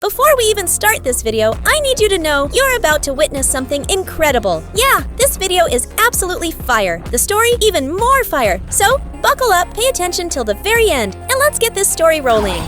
Before we even start this video, I need you to know you're about to witness something incredible. Yeah, this video is absolutely fire. The story, even more fire. So, buckle up, pay attention till the very end, and let's get this story rolling.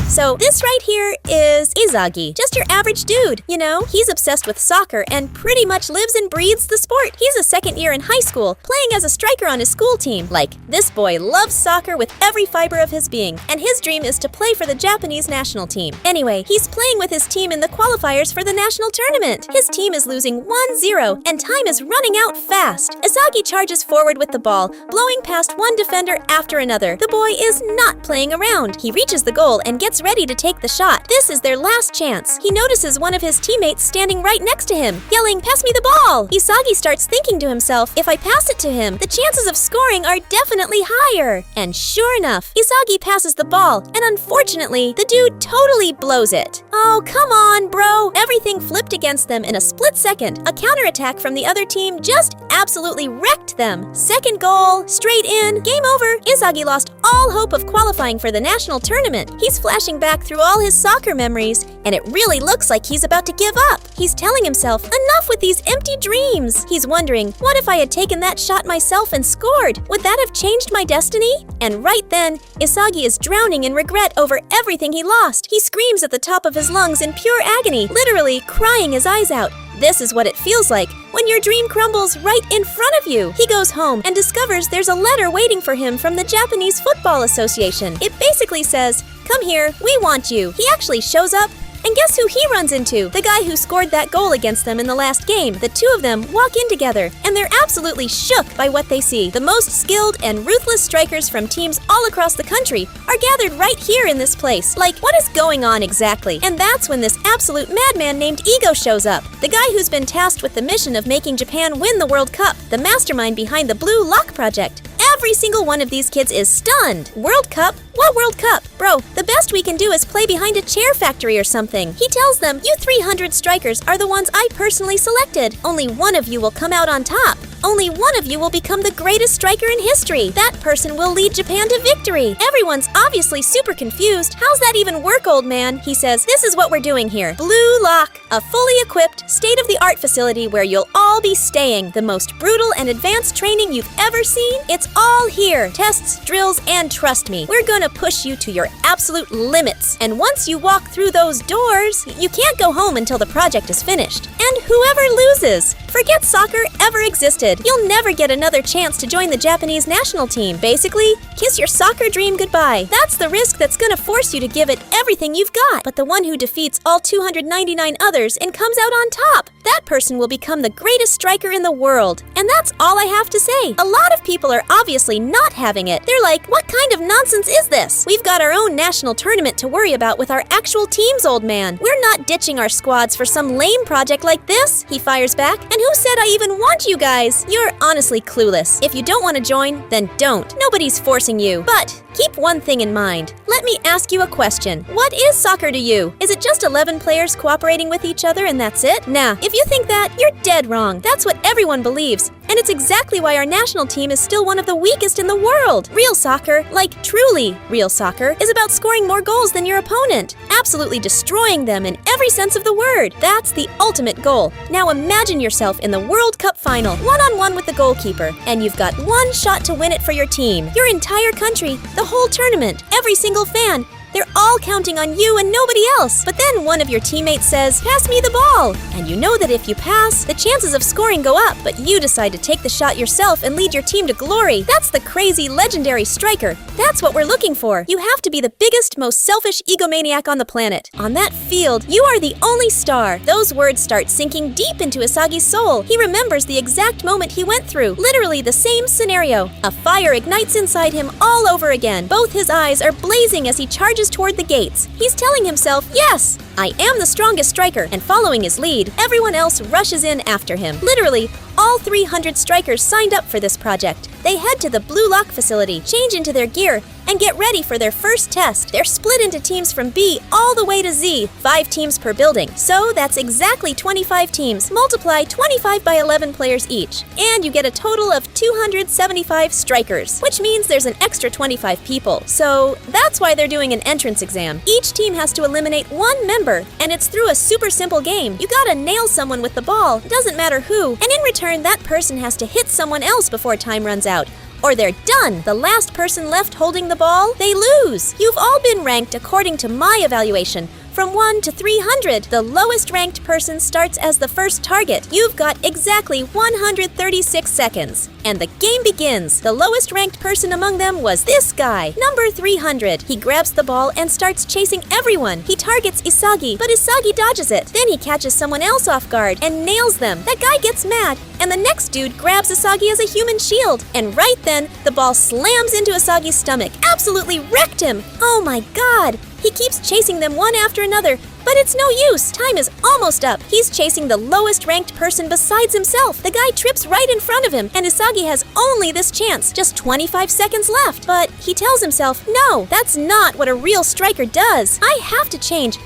So, this right here is Isagi, just your average dude. You know, he's obsessed with soccer and pretty much lives and breathes the sport. He's a second year in high school, playing as a striker on his school team. Like, this boy loves soccer with every fiber of his being, and his dream is to play for the Japanese national team. Anyway, he's playing with his team in the qualifiers for the national tournament. His team is losing 1-0, and time is running out fast. Isagi charges forward with the ball, blowing past one defender after another. The boy is not playing around. He reaches the goal and gets ready to take the shot. This is their last chance. He notices one of his teammates standing right next to him, yelling, "Pass me the ball!" Isagi starts thinking to himself, if I pass it to him, the chances of scoring are definitely higher. And sure enough, Isagi passes the ball, and unfortunately, the dude totally blows it. Oh, come on, bro! Everything flipped against them in a split second. A counterattack from the other team just absolutely wrecked them. Second goal, straight in, game over. Isagi lost all hope of qualifying for the national tournament. He's flashing back through all his soccer memories, and it really looks like he's about to give up. He's telling himself, enough with these empty dreams. He's wondering, what if I had taken that shot myself and scored? Would that have changed my destiny? And right then, Isagi is drowning in regret over everything he lost. He screams at the top of his lungs in pure agony, literally crying his eyes out. This is what it feels like when your dream crumbles right in front of you. He goes home and discovers there's a letter waiting for him from the Japanese Football Association. It basically says, "Come here, we want you." He actually shows up, and guess who he runs into? The guy who scored that goal against them in the last game. The two of them walk in together, and they're absolutely shook by what they see. The most skilled and ruthless strikers from teams all across the country are gathered right here in this place. Like, what is going on exactly? And that's when this absolute madman named Ego shows up. The guy who's been tasked with the mission of making Japan win the World Cup. The mastermind behind the Blue Lock Project. Every single one of these kids is stunned. World Cup? What World Cup? Bro, the best we can do is play behind a chair factory or something. He tells them, you 300 strikers are the ones I personally selected. Only one of you will come out on top. Only one of you will become the greatest striker in history. That person will lead Japan to victory. Everyone's obviously super confused. How's that even work, old man? He says, this is what we're doing here. Blue Lock, a fully equipped, state-of-the-art facility where you'll all be staying. The most brutal and advanced training you've ever seen? It's all here. Tests, drills, and trust me, we're gonna push you to your absolute limits. And once you walk through those doors, you can't go home until the project is finished. And whoever loses, forget soccer ever existed. You'll never get another chance to join the Japanese national team. Basically, kiss your soccer dream goodbye. That's the risk that's gonna force you to give it everything you've got. But the one who defeats all 299 others and comes out on top, that person will become the greatest striker in the world. And that's all I have to say. A lot of people are obviously not having it. They're like, what kind of nonsense is this? We've got our own national tournament to worry about with our actual teams, old man. We're not ditching our squads for some lame project like this, he fires back. And who said I even want you guys? You're honestly clueless. If you don't want to join, then don't. Nobody's forcing you. But keep one thing in mind. Let me ask you a question. What is soccer to you? Is it just 11 players cooperating with each other and that's it? Nah, if you think that, you're dead wrong. That's what everyone believes. And it's exactly why our national team is still one of the weakest in the world. Real soccer, like truly real soccer, is about scoring more goals than your opponent. Absolutely destroying them in every sense of the word. That's the ultimate goal. Now imagine yourself in the World Cup final, one-on-one with the goalkeeper, and you've got one shot to win it for your team. Your entire country, the whole tournament, every single fan, they're all counting on you and nobody else. But then one of your teammates says, pass me the ball. And you know that if you pass, the chances of scoring go up. But you decide to take the shot yourself and lead your team to glory. That's the crazy, legendary striker. That's what we're looking for. You have to be the biggest, most selfish egomaniac on the planet. On that field, you are the only star. Those words start sinking deep into Isagi's soul. He remembers the exact moment he went through. Literally the same scenario. A fire ignites inside him all over again. Both his eyes are blazing as he charges toward the gates. He's telling himself, yes, I am the strongest striker, and following his lead, everyone else rushes in after him. Literally, all 300 strikers signed up for this project. They head to the Blue Lock facility, change into their gear, and get ready for their first test. They're split into teams from B all the way to Z, 5 teams per building. So that's exactly 25 teams. Multiply 25 by 11 players each, and you get a total of 275 strikers, which means there's an extra 25 people. So that's why they're doing an entrance exam. Each team has to eliminate 1 member, and it's through a super simple game. You gotta nail someone with the ball, doesn't matter who, and in return that person has to hit someone else before time runs out, or they're done. The last person left holding the ball, they lose. You've all been ranked according to my evaluation, from 1 to 300. The lowest ranked person starts as the first target. You've got exactly 136 seconds. And the game begins. The lowest ranked person among them was this guy, number 300. He grabs the ball and starts chasing everyone. He targets Isagi, but Isagi dodges it. Then he catches someone else off guard and nails them. That guy gets mad, and the next dude grabs Isagi as a human shield. And right then, the ball slams into Isagi's stomach. Absolutely wrecked him. Oh my god. He keeps chasing them one after another, but it's no use. Time is almost up. He's chasing the lowest ranked person besides himself. The guy trips right in front of him, and Isagi has only this chance. Just 25 seconds left. But he tells himself, no, that's not what a real striker does. I have to change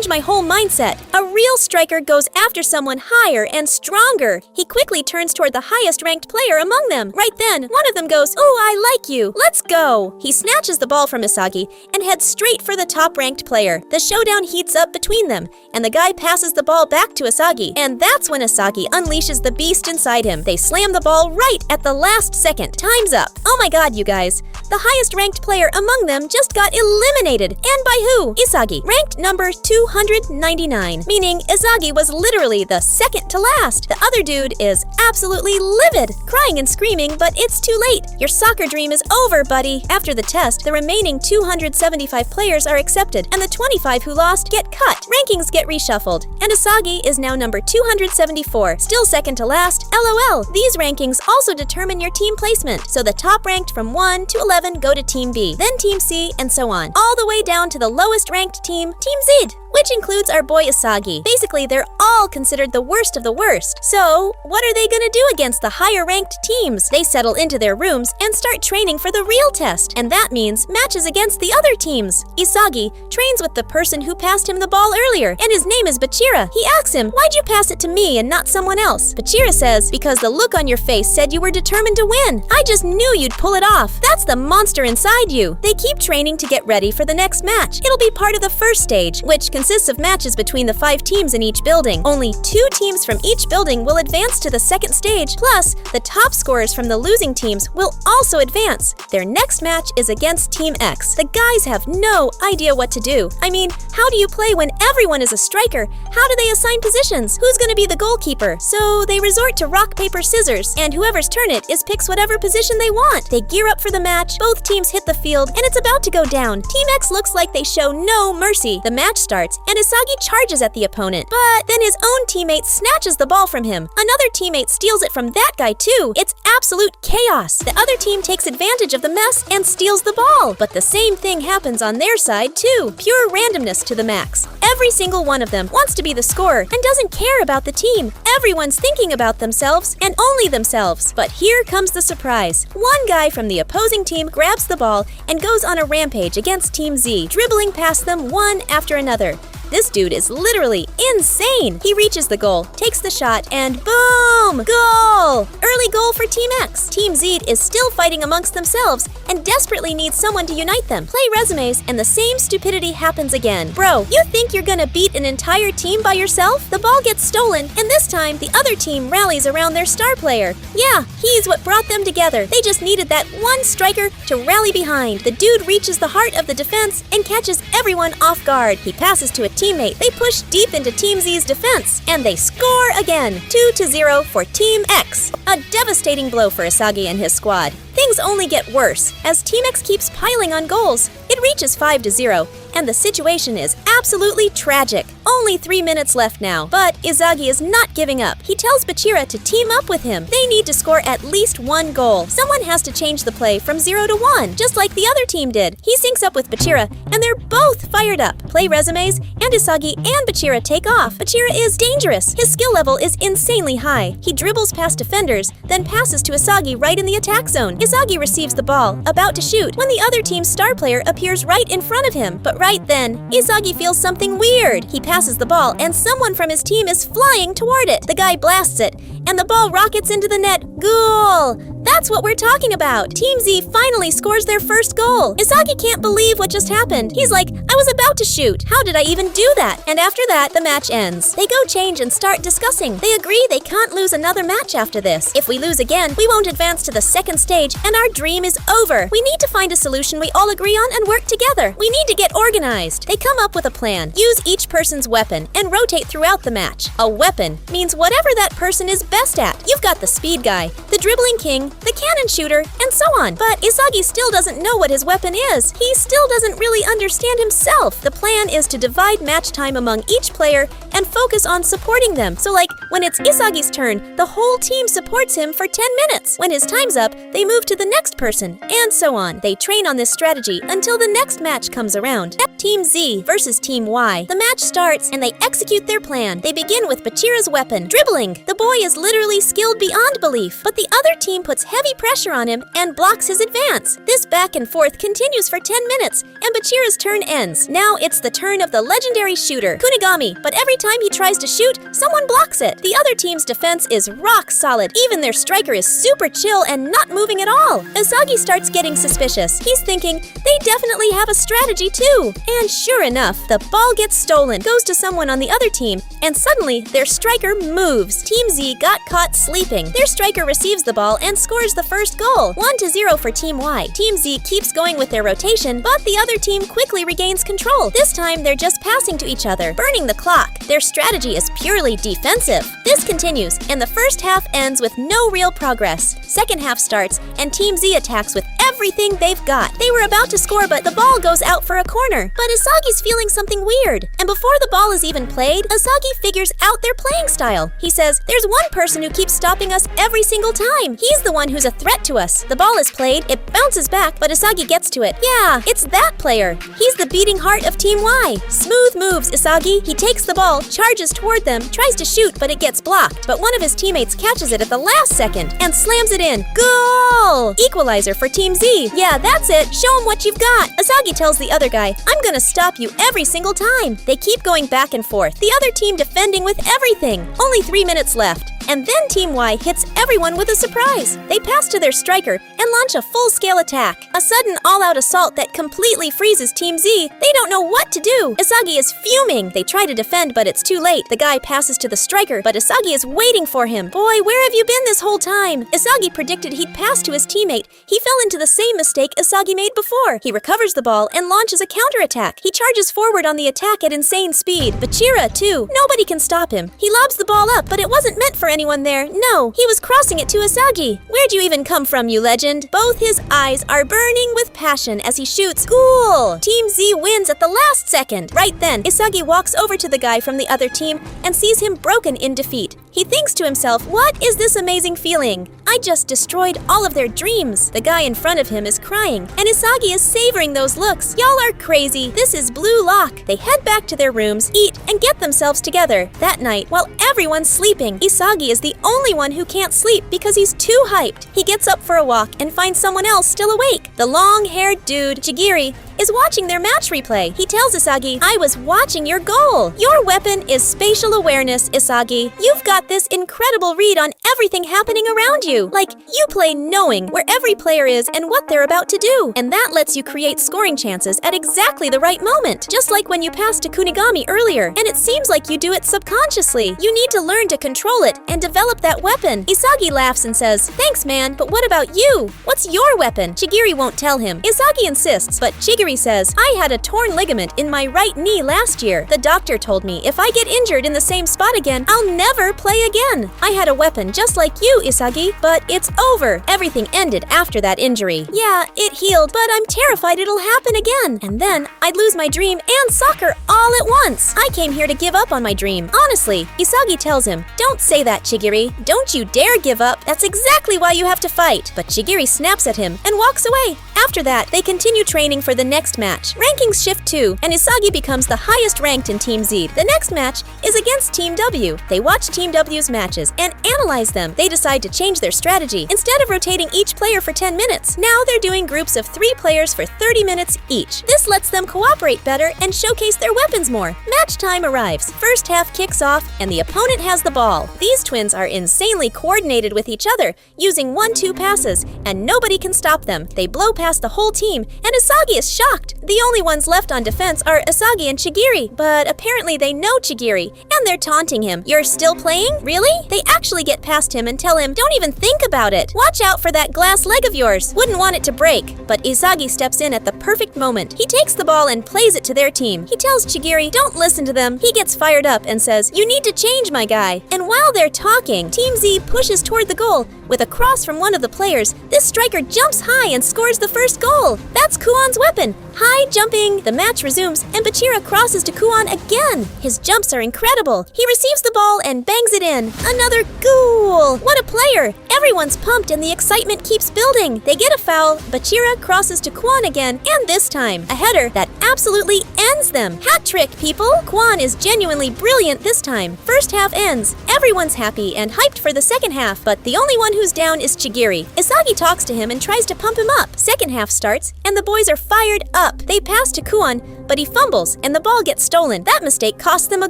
my whole mindset. A real striker goes after someone higher and stronger. He quickly turns toward the highest ranked player among them. Right then, one of them goes, "Oh, I like you. Let's go." He snatches the ball from Isagi and heads straight for the top ranked player. The showdown heats up between them, and the guy passes the ball back to Isagi. And that's when Isagi unleashes the beast inside him. They slam the ball right at the last second. Time's up. Oh my god, you guys. The highest ranked player among them just got eliminated. And by who? Isagi, ranked number 299, meaning Isagi was literally the second to last. The other dude is absolutely livid, crying and screaming, but it's too late. Your soccer dream is over, buddy. After the test, the remaining 275 players are accepted, and the 25 who lost get cut. Rankings get reshuffled, and Isagi is now number 274, still second to last. LOL. These rankings also determine your team placement, so the top ranked from 1 to 11 go to Team B, then Team C, and so on, all the way down to the lowest ranked team, Team Z, which includes our boy Isagi. Basically, they're all considered the worst of the worst. So, what are they gonna do against the higher ranked teams? They settle into their rooms and start training for the real test, and that means matches against the other teams. Isagi trains with the person who passed him the ball earlier, and his name is Bachira. He asks him, "Why'd you pass it to me and not someone else?" Bachira says, "Because the look on your face said you were determined to win. I just knew you'd pull it off. That's the monster inside you." They keep training to get ready for the next match. It'll be part of the first stage, which consists of matches between the 5 teams in each building. Only 2 teams from each building will advance to the second stage, plus the top scorers from the losing teams will also advance. Their next match is against Team X. The guys have no idea what to do. I mean, how do you play when everyone is a striker? How do they assign positions? Who's gonna be the goalkeeper? So they resort to rock, paper, scissors, and whoever's turn it is picks whatever position they want. They gear up for the match, both teams hit the field, and it's about to go down. Team X looks like they show no mercy. The match starts, and Isagi charges at the opponent, but then his own teammate snatches the ball from him. Another teammate steals it from that guy too. It's absolute chaos. The other team takes advantage of the mess and steals the ball, but the same thing happens on their side too. Pure randomness to the max. Every single one of them wants to be the scorer and doesn't care about the team. Everyone's thinking about themselves and only themselves. But here comes the surprise. One guy from the opposing team grabs the ball and goes on a rampage against Team Z, dribbling past them one after another. This dude is literally insane. He reaches the goal, takes the shot, and boom! Goal! Early goal for Team X. Team Z is still fighting amongst themselves and desperately needs someone to unite them. Play resumes, and the same stupidity happens again. Bro, you think you're gonna beat an entire team by yourself? The ball gets stolen, and this time the other team rallies around their star player. Yeah, he's what brought them together. They just needed that one striker to rally behind. The dude reaches the heart of the defense and catches everyone off guard. He passes to a teammate. They push deep into Team Z's defense, and they score again. 2-0 for Team X. A devastating blow for Isagi and his squad. Things only get worse as Team X keeps piling on goals. It reaches 5-0, and the situation is absolutely tragic. Only 3 minutes left now, but Isagi is not giving up. He tells Bachira to team up with him. They need to score at least 1 goal. Someone has to change the play from 0 to 1, just like the other team did. He syncs up with Bachira, and they're both fired up. Play resumes, and Isagi and Bachira take off. Bachira is dangerous. His skill level is insanely high. He dribbles past defenders, then passes to Isagi right in the attack zone. Isagi receives the ball, about to shoot, when the other team's star player appears right in front of him. But right then, Isagi feels something weird. He passes the ball, and someone from his team is flying toward it. The guy blasts it, and the ball rockets into the net. Goal! That's what we're talking about. Team Z finally scores their first goal. Isagi can't believe what just happened. He's like, I was about to shoot. How did I even do that? And after that, the match ends. They go change and start discussing. They agree they can't lose another match after this. If we lose again, we won't advance to the second stage, and our dream is over. We need to find a solution we all agree on and work together. We need to get organized. They come up with a plan. Use each person's weapon and rotate throughout the match. A weapon means whatever that person is best at. You've got the speed guy, the dribbling king, the cannon shooter, and so on. But Isagi still doesn't know what his weapon is. He still doesn't really understand himself. The plan is to divide match time among each player and focus on supporting them. So like, when it's Isagi's turn, the whole team supports him for 10 minutes. When his time's up, they move to the next person, and so on. They train on this strategy until the next match comes around. Team Z versus Team Y. The match starts, and they execute their plan. They begin with Bachira's weapon, dribbling. The boy is literally skilled beyond belief, but the other team puts heavy pressure on him and blocks his advance. This back and forth continues for 10 minutes, and Bachira's turn ends. Now it's the turn of the legendary shooter, Kunigami, but every time he tries to shoot, someone blocks it. The other team's defense is rock solid. Even their striker is super chill and not moving at all. Isagi starts getting suspicious. He's thinking, they definitely have a strategy too. And sure enough, the ball gets stolen, goes to someone on the other team, and suddenly their striker moves. Team Z got caught sleeping. Their striker receives the ball and scores the first goal. 1-0 for Team Y. Team Z keeps going with their rotation, but the other team quickly regains control. This time, they're just passing to each other, burning the clock. Their strategy is purely defensive. This continues, and the first half ends with no real progress. Second half starts, and Team Z attacks with everything they've got. They were about to score, but the ball goes out for a corner. But Isagi's feeling something weird. And before the ball is even played, Isagi figures out their playing style. He says, there's one person who keeps stopping us every single time. He's the one who's a threat to us. The ball is played, it bounces back, but Isagi gets to it. Yeah, it's that player. He's the beating heart of Team Y. Smooth moves, Isagi. He takes the ball, charges toward them, tries to shoot, but it gets blocked. But one of his teammates catches it at the last second and slams it in. Goal! Equalizer for Team Z. Yeah, that's it. Show him what you've got. Isagi tells the other guy, I'm gonna stop you every single time. They keep going back and forth, the other team defending with everything. Only 3 minutes left. And then Team Y hits everyone with a surprise. They pass to their striker and launch a full-scale attack. A sudden all-out assault that completely freezes Team Z. They don't know what to do. Isagi is fuming. They try to defend, but it's too late. The guy passes to the striker, but Isagi is waiting for him. Boy, where have you been this whole time? Isagi predicted he'd pass to his teammate. He fell into the same mistake Isagi made before. He recovers the ball and launches a counterattack. He charges forward on the attack at insane speed. Bachira, too. Nobody can stop him. He lobs the ball up, but it wasn't meant for anyone there. No, he was crossing it to Isagi. Where'd you even come from, you legend? Both his eyes are burning with passion as he shoots. Cool! Team Z wins at the last second. Right then, Isagi walks over to the guy from the other team and sees him broken in defeat. He thinks to himself, what is this amazing feeling? I just destroyed all of their dreams. The guy in front of him is crying, and Isagi is savoring those looks. Y'all are crazy. This is Blue Lock. They head back to their rooms, eat, and get themselves together. That night, while everyone's sleeping, Isagi is the only one who can't sleep because he's too hyped. He gets up for a walk and finds someone else still awake. The long-haired dude, Chigiri, is watching their match replay. He tells Isagi, I was watching your goal. Your weapon is spatial awareness, Isagi. You've got this incredible read on everything happening around you. Like, you play knowing where every player is and what they're about to do. And that lets you create scoring chances at exactly the right moment. Just like when you passed to Kunigami earlier. And it seems like you do it subconsciously. You need to learn to control it and develop that weapon. Isagi laughs and says, thanks man, but what about you? What's your weapon? Chigiri won't tell him. Isagi insists, but Chigiri Chigiri says, I had a torn ligament in my right knee last year. The doctor told me if I get injured in the same spot again, I'll never play again. I had a weapon just like you, Isagi, but it's over. Everything ended after that injury. Yeah, it healed, but I'm terrified it'll happen again. And then I'd lose my dream and soccer all at once. I came here to give up on my dream. Honestly, Isagi tells him, don't say that, Chigiri. Don't you dare give up. That's exactly why you have to fight. But Chigiri snaps at him and walks away. After that, they continue training for the next match. Rankings shift too, and Isagi becomes the highest ranked in Team Z. The next match is against Team W. They watch Team W's matches and analyze them. They decide to change their strategy. Instead of rotating each player for 10 minutes, now they're doing groups of 3 players for 30 minutes each. This lets them cooperate better and showcase their weapons more. Match time arrives. First half kicks off, and the opponent has the ball. These twins are insanely coordinated with each other, using 1-2 passes, and nobody can stop them. They blow past the whole team, and Isagi is shocked. The only ones left on defense are Isagi and Chigiri, but apparently they know Chigiri, and they're taunting him. You're still playing? Really? They actually get past him and tell him, don't even think about it. Watch out for that glass leg of yours. Wouldn't want it to break. But Isagi steps in at the perfect moment. He takes the ball and plays it to their team. He tells Chigiri, don't listen to them. He gets fired up and says, you need to change, my guy. And while they're talking, Team Z pushes toward the goal. With a cross from one of the players, this striker jumps high and scores the first goal. That's Kuon's weapon. High jumping. The match resumes, and Bachira crosses to Kuon again. His jumps are incredible. He receives the ball and bangs it in. Another goal. What a player. Everyone's pumped and the excitement keeps building. They get a foul. Bachira crosses to Kuon again, and this time, a header that absolutely ends them. Hat trick, people. Kuon is genuinely brilliant this time. First half ends. Everyone's happy and hyped for the second half, but the only one who's down is Chigiri. Isagi talks to him and tries to pump him up. Second half starts, and the boys are fired up. They pass to Kuon, but he fumbles, and the ball gets stolen. That mistake costs them a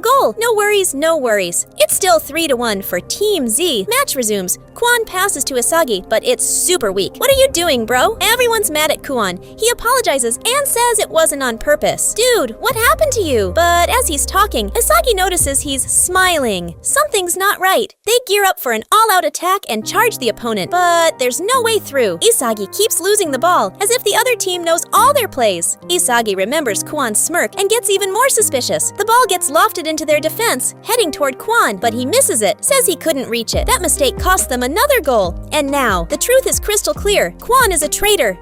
goal. No worries, no worries. It's still 3-1 for Team Z. Match resumes. Kuon passes to Isagi, but it's super weak. What are you doing, bro? Everyone's mad at Kuon. He apologizes and says it wasn't on purpose. Dude, what happened to you? But as he's talking, Isagi notices he's smiling. Something's not right. They gear up for an all-out attack and charge the opponent, but there's no way through. Isagi keeps losing the ball, as if the other team knows all their plays. Isagi remembers Kuon's smirk and gets even more suspicious. The ball gets lofted into their defense, heading toward Kuon, but he misses it, says he couldn't reach it. That mistake cost them another goal. And now, the truth is crystal clear. Kuon is a traitor.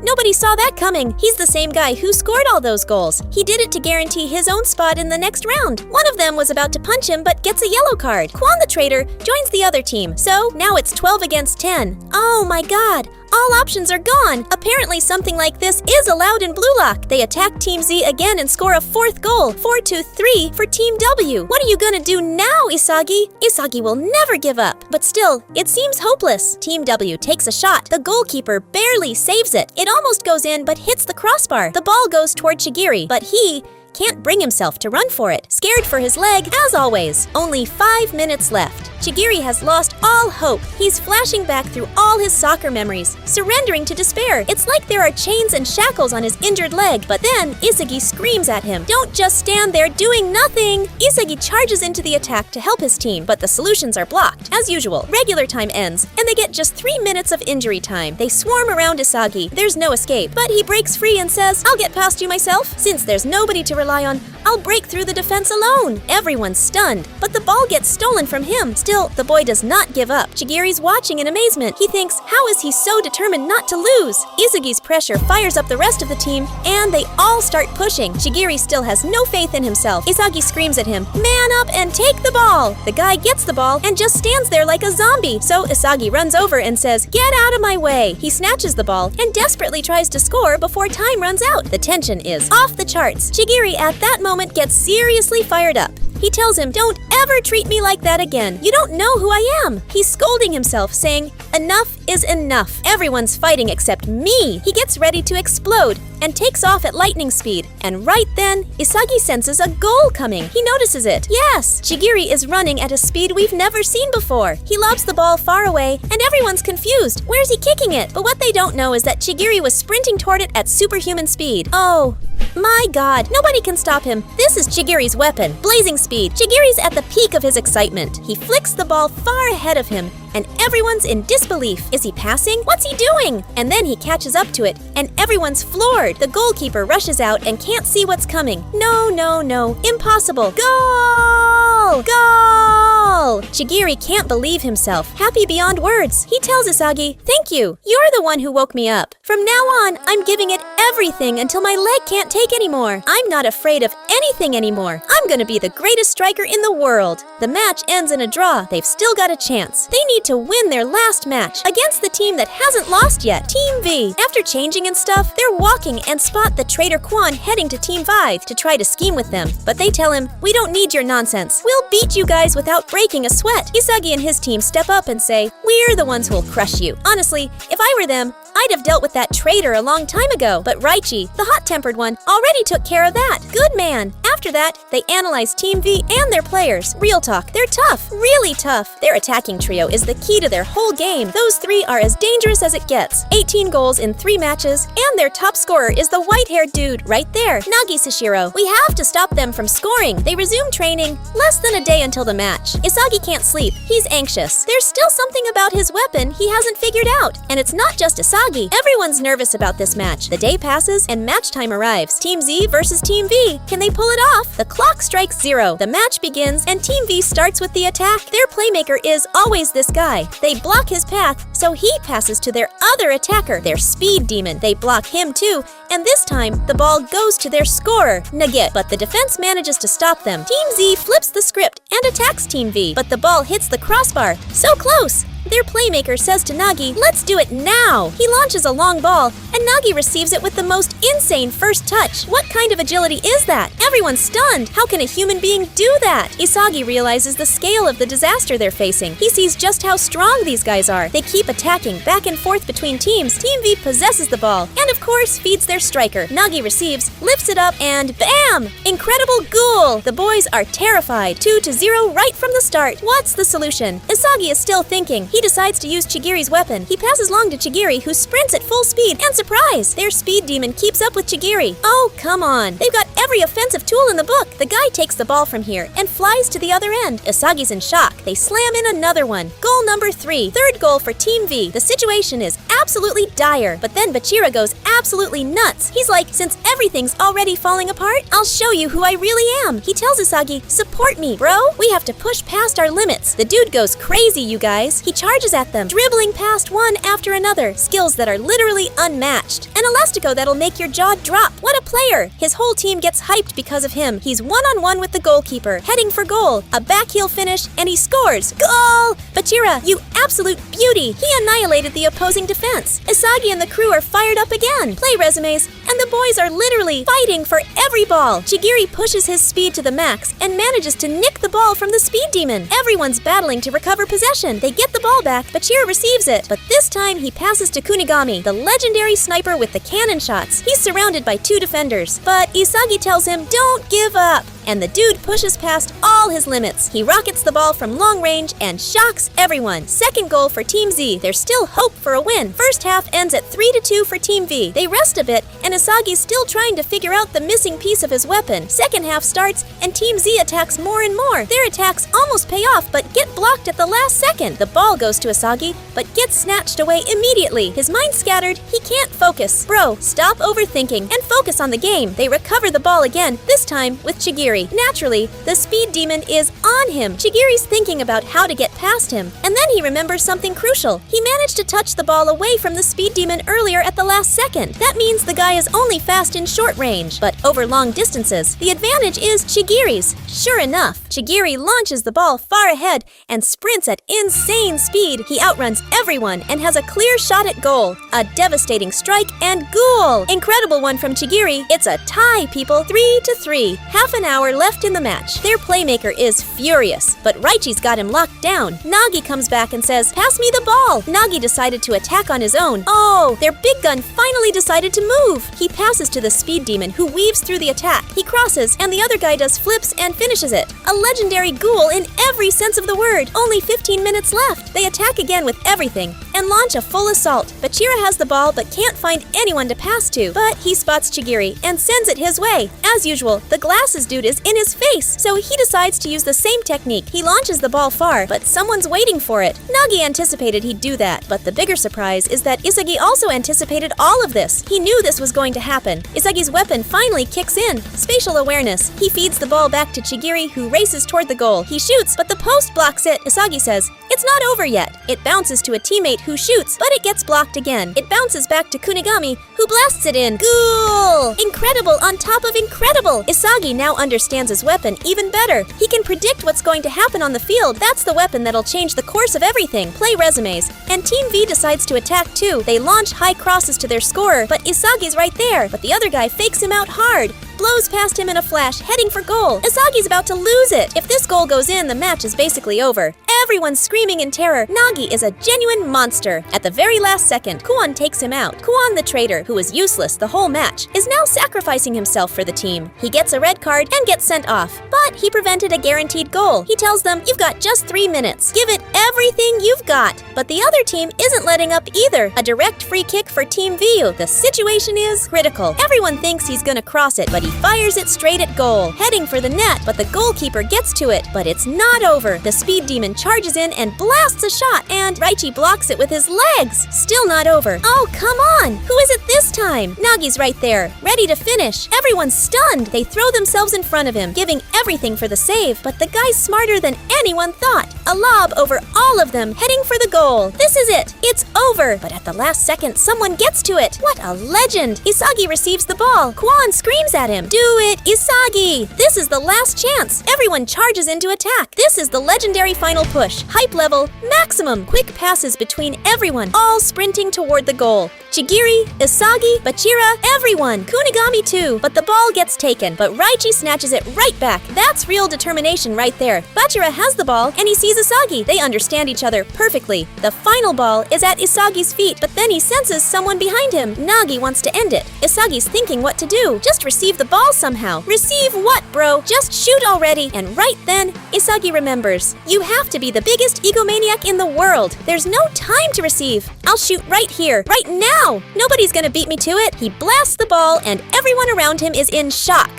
Nobody saw that coming. He's the same guy who scored all those goals. He did it to guarantee his own spot in the next round. One of them was about to punch him, but gets a yellow card. Kuon the traitor joins the other team, so now it's 12 against 10. Oh my god. All options are gone. Apparently something like this is allowed in Blue Lock. They attack Team Z again and score a fourth goal. 4-3 for Team W. What are you gonna do now, Isagi? Isagi will never give up. But still, it seems hopeless. Team W takes a shot. The goalkeeper barely saves it. It almost goes in but hits the crossbar. The ball goes toward Chigiri, but he can't bring himself to run for it. Scared for his leg, as always. Only 5 minutes left. Chigiri has lost all hope. He's flashing back through all his soccer memories, surrendering to despair. It's like there are chains and shackles on his injured leg. But then, Isagi screams at him, "Don't just stand there doing nothing!" Isagi charges into the attack to help his team, but the solutions are blocked. As usual, regular time ends, and they get just 3 minutes of injury time. They swarm around Isagi. There's no escape, but he breaks free and says, "I'll get past you myself. Since there's nobody to rely on, I'll break through the defense alone." Everyone's stunned, but the ball gets stolen from him. Still, the boy does not give up. Chigiri's watching in amazement. He thinks, how is he so determined not to lose? Isagi's pressure fires up the rest of the team, and they all start pushing. Chigiri still has no faith in himself. Isagi screams at him, "Man up and take the ball!" The guy gets the ball and just stands there like a zombie. So Isagi runs over and says, "Get out of my way!" He snatches the ball and desperately tries to score before time runs out. The tension is off the charts. Chigiri at that moment gets seriously fired up. He tells him, "Don't ever treat me like that again. You don't know who I am." He's scolding himself, saying, "Enough is enough. Everyone's fighting except me." He gets ready to explode and takes off at lightning speed. And right then, Isagi senses a goal coming. He notices it. Yes, Chigiri is running at a speed we've never seen before. He lobs the ball far away, and everyone's confused. Where's he kicking it? But what they don't know is that Chigiri was sprinting toward it at superhuman speed. Oh, My god, nobody can stop him. This is Chigiri's weapon, blazing speed. Chigiri's at the peak of his excitement. He flicks the ball far ahead of him, and everyone's in disbelief. Is he passing? What's he doing? And then he catches up to it, and everyone's floored. The goalkeeper rushes out and can't see what's coming. No, no, no. Impossible. Goal! Goal! Chigiri can't believe himself. Happy beyond words. He tells Isagi, "Thank you. You're the one who woke me up. From now on, I'm giving it everything until my leg can't take anymore. I'm not afraid of anything anymore. I'm gonna be the greatest striker in the world." The match ends in a draw. They've still got a chance. They need to win their last match against the team that hasn't lost yet, Team V. After changing and stuff, they're walking and spot the traitor Quan heading to Team 5 to try to scheme with them. But they tell him, "We don't need your nonsense. We'll beat you guys without breaking a sweat." Isagi and his team step up and say, "We're the ones who'll crush you." Honestly, if I were them, I'd have dealt with that traitor a long time ago. But Raichi, the hot-tempered one, already took care of that. Good man. After that, they analyze Team V and their players. Real talk, they're tough, really tough. Their attacking trio is the key to their whole game. Those three are as dangerous as it gets. 18 goals in 3 matches, and their top scorer is the white-haired dude right there, Nagi Sashiro. We have to stop them from scoring. They resume training less than a day until the match. Isagi can't sleep. He's anxious. There's still something about his weapon he hasn't figured out. And it's not just Isagi. Everyone's nervous about this match. The day passes and match time arrives. Team Z versus Team V. Can they pull it off? The clock strikes 0. The match begins and Team V starts with the attack. Their playmaker is always this guy. They block his path, so he passes to their other attacker, their speed demon. They block him too, and this time the ball goes to their scorer, Nagit. But the defense manages to stop them. Team Z flips the script and attacks Team V, but the ball hits the crossbar. So close! Their playmaker says to Nagi, "Let's do it now!" He launches a long ball, and Nagi receives it with the most insane first touch. What kind of agility is that? Everyone's stunned. How can a human being do that? Isagi realizes the scale of the disaster they're facing. He sees just how strong these guys are. They keep attacking back and forth between teams. Team V possesses the ball, and of course feeds their striker. Nagi receives, lifts it up, and bam! Incredible goal! The boys are terrified. 2-0 right from the start. What's the solution? Isagi is still thinking. He decides to use Chigiri's weapon. He passes long to Chigiri, who sprints at full speed, and surprise! Their speed demon keeps up with Chigiri. Oh, come on. They've got every offensive tool in the book. The guy takes the ball from here and flies to the other end. Isagi's in shock. They slam in another one. Goal number 3. Third goal for Team V. The situation is absolutely dire, but then Bachira goes absolutely nuts. He's like, "Since everything's already falling apart, I'll show you who I really am." He tells Isagi, "Support me, bro. We have to push past our limits." The dude goes crazy, you guys. He charges at them, dribbling past one after another. Skills that are literally unmatched. An elastico that'll make your jaw drop. What a player! His whole team gets hyped because of him. He's one-on-one with the goalkeeper, heading for goal. A backheel finish, and he scores. Goal! Bachira, you absolute beauty! He annihilated the opposing defense. Isagi and the crew are fired up again. Play resumes, and the boys are literally fighting for every ball. Chigiri pushes his speed to the max and manages to nick the ball from the speed demon. Everyone's battling to recover possession. They get the ball back. Bachira receives it, but this time he passes to Kunigami, the legendary sniper with the cannon shots. He's surrounded by 2 defenders, but Isagi tells him, "Don't give up." And the dude pushes past all his limits. He rockets the ball from long range and shocks everyone. Second goal for Team Z. There's still hope for a win. First half ends at 3-2 for Team V. They rest a bit, and Isagi's still trying to figure out the missing piece of his weapon. Second half starts, and Team Z attacks more and more. Their attacks almost pay off, but get blocked at the last second. The ball goes to Isagi, but gets snatched away immediately. His mind scattered, he can't focus. Bro, stop overthinking and focus on the game. They recover the ball again, this time with Chigiri. Naturally, the speed demon is on him. Chigiri's thinking about how to get past him, and then he remembers something crucial. He managed to touch the ball away from the speed demon earlier at the last second. That means the guy is only fast in short range, but over long distances, the advantage is Chigiri's. Sure enough, Chigiri launches the ball far ahead and sprints at insane speed. He outruns everyone and has a clear shot at goal. A devastating strike and goal! Incredible one from Chigiri. It's a tie, people. 3-3. Half an hour hour left in the match. Their playmaker is furious, but Raichi's got him locked down. Nagi comes back and says, "Pass me the ball." Nagi decided to attack on his own. Oh, their big gun finally decided to move. He passes to the speed demon, who weaves through the attack. He crosses, and the other guy does flips and finishes it. A legendary ghoul in every sense of the word. Only 15 minutes left. They attack again with everything and launch a full assault. Bachira has the ball but can't find anyone to pass to. But he spots Chigiri and sends it his way. As usual, the glasses dude is in his face, so he decides to use the same technique. He launches the ball far, but someone's waiting for it. Nagi anticipated he'd do that, but the bigger surprise is that Isagi also anticipated all of this. He knew this was going to happen. Isagi's weapon finally kicks in. Spatial awareness. He feeds the ball back to Chigiri, who races toward the goal. He shoots, but the post blocks it. Isagi says, "It's not over yet." It bounces to a teammate who shoots, but it gets blocked again. It bounces back to Kunigami, who blasts it in. Ghoul! Incredible on top of incredible! Isagi now understands his weapon even better. He can predict what's going to happen on the field. That's the weapon that'll change the course of everything. Play resumes. And Team V decides to attack too. They launch high crosses to their scorer, but Isagi's right there. But the other guy fakes him out hard. Blows past him in a flash, heading for goal. Isagi's about to lose it. If this goal goes in, the match is basically over. Everyone's screaming in terror. Nagi is a genuine monster. At the very last second, Kuon takes him out. Kuon the traitor, who was useless the whole match, is now sacrificing himself for the team. He gets a red card and gets sent off. But he prevented a guaranteed goal. He tells them, "You've got just 3 minutes. Give it everything you've got." But the other team isn't letting up either. A direct free kick for Team V. The situation is critical. Everyone thinks he's gonna cross it, but he fires it straight at goal, heading for the net, but the goalkeeper gets to it. But it's not over. The speed demon charges in and blasts a shot, and Raichi blocks it with his legs. Still not over. Oh, come on! Who is it this time? Nagi's right there, ready to finish. Everyone's stunned. They throw themselves in front of him, giving everything for the save, but the guy's smarter than anyone thought. A lob over all of them, heading for the goal. This is it. It's over. But at the last second, someone gets to it. What a legend! Isagi receives the ball. Kuon screams at him. Do it, Isagi! This is the last chance. Everyone charges into attack. This is the legendary final push. Hype level, maximum. Quick passes between everyone, all sprinting toward the goal. Chigiri, Isagi, Bachira, everyone. Kunigami too, but the ball gets taken. But Raichi snatches it right back. That's real determination right there. Bachira has the ball, and he sees Isagi. They understand each other perfectly. The final ball is at Isagi's feet, but then he senses someone behind him. Nagi wants to end it. Isagi's thinking what to do. Just receive the ball somehow. Receive what, bro? Just shoot already. And right then, Isagi remembers. You have to be the biggest egomaniac in the world. There's no time to receive. I'll shoot right here, right now. Nobody's gonna beat me to it. He blasts the ball, and everyone around him is in shock.